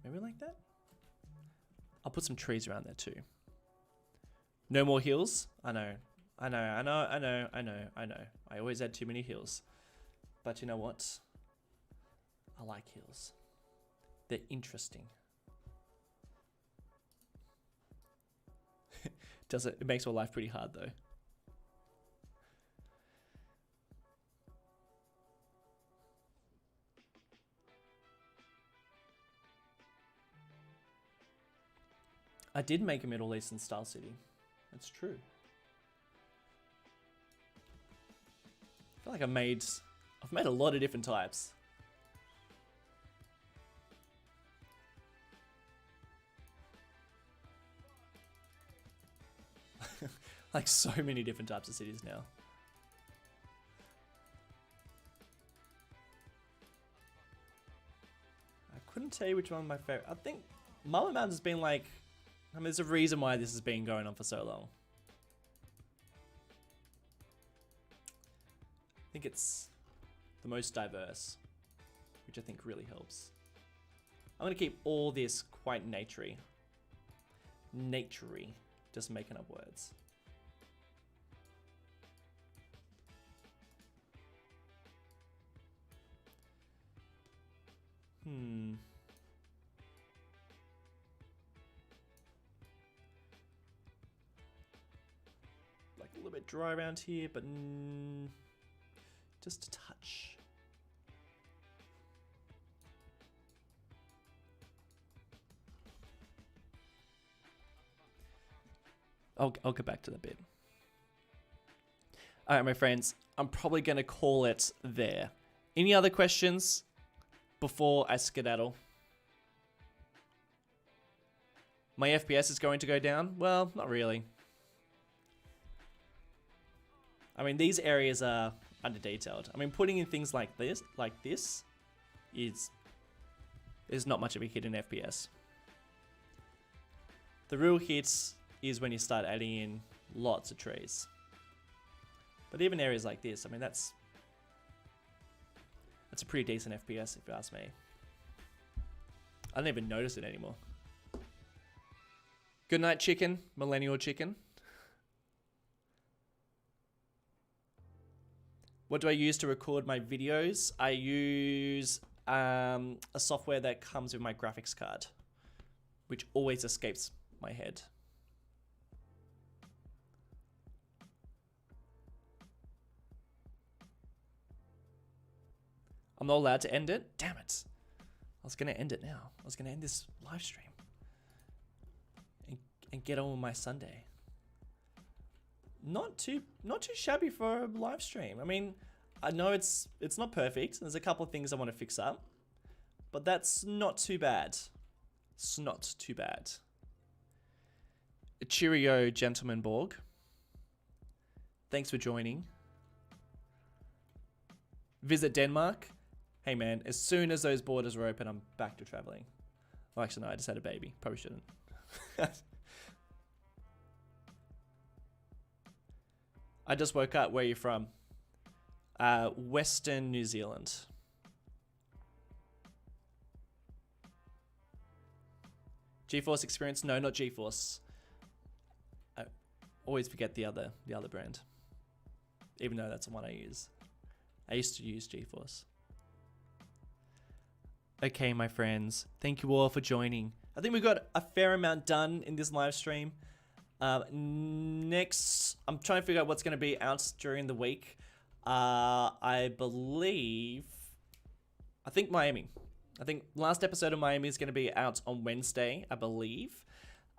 Maybe like that? I'll put some trees around there too. No more hills? I know. I always add too many hills. But you know what? I like hills. They're interesting. It makes my life pretty hard though. I did make a Middle Eastern style city. That's true. I feel like I've made a lot of different types. Like so many different types of cities now. I couldn't tell you which one my favorite. I think Mama Mountain has been like, I mean, there's a reason why this has been going on for so long. I think it's the most diverse, which I think really helps. I'm going to keep all this quite naturey. Naturey. Just making up words. Like a little bit dry around here, but just a touch. I'll get back to that bit. All right, my friends, I'm probably going to call it there. Any other questions before I skedaddle? My FPS is going to go down? Well, not really. I mean, these areas are under detailed. I mean, putting in things like this is not much of a hit in FPS. The real hits is when you start adding in lots of trees. But even areas like this, I mean, that's a pretty decent FPS if you ask me. I don't even notice it anymore. Good night, chicken. Millennial chicken. What do I use to record my videos? I use a software that comes with my graphics card, which always escapes my head. I'm not allowed to end it? Damn it. I was going to end it now. I was going to end this live stream and get on with my Sunday. Not too shabby for a live stream. I mean, I know it's not perfect. There's a couple of things I want to fix up, but that's not too bad. It's not too bad. Cheerio, gentleman Borg. Thanks for joining. Visit Denmark. Hey man, as soon as those borders are open, I'm back to traveling. Well, actually, no, I just had a baby. Probably shouldn't. I just woke up. Where are you from? Western New Zealand. GeForce Experience? No, not GeForce. I always forget the other brand, even though that's the one I use. I used to use GeForce. Okay, my friends, thank you all for joining. I think we got a fair amount done in this live stream. Next, I'm trying to figure out what's going to be out during the week. I think Miami. I think last episode of Miami is going to be out on Wednesday, I believe.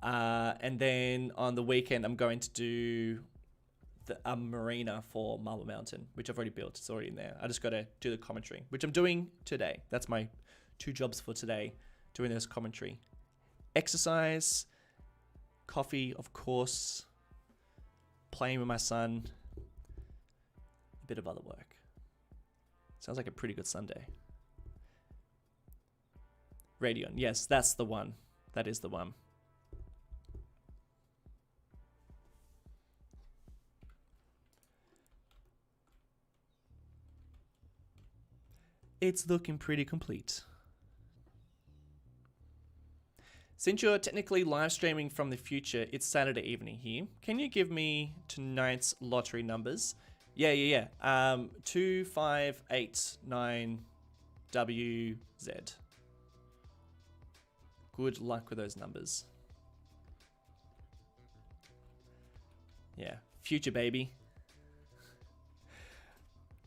And then on the weekend, I'm going to do a marina for Marble Mountain, which I've already built. It's already in there. I just got to do the commentary, which I'm doing today. That's my 2 jobs for today, doing this commentary. Exercise, coffee, of course, playing with my son, a bit of other work. Sounds like a pretty good Sunday. Radeon, yes, that's the one. That is the one. It's looking pretty complete. Since you're technically live streaming from the future, it's Saturday evening here. Can you give me tonight's lottery numbers? Yeah. 2589WZ. Good luck with those numbers. Yeah, future baby.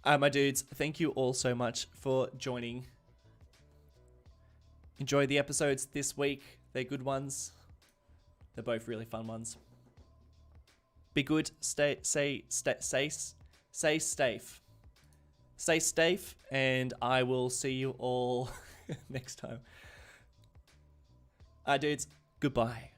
My dudes, thank you all so much for joining. Enjoy the episodes this week. They're good ones. They're both really fun ones. Be good. Stay safe. Stay safe, and I will see you all next time. Dudes, goodbye.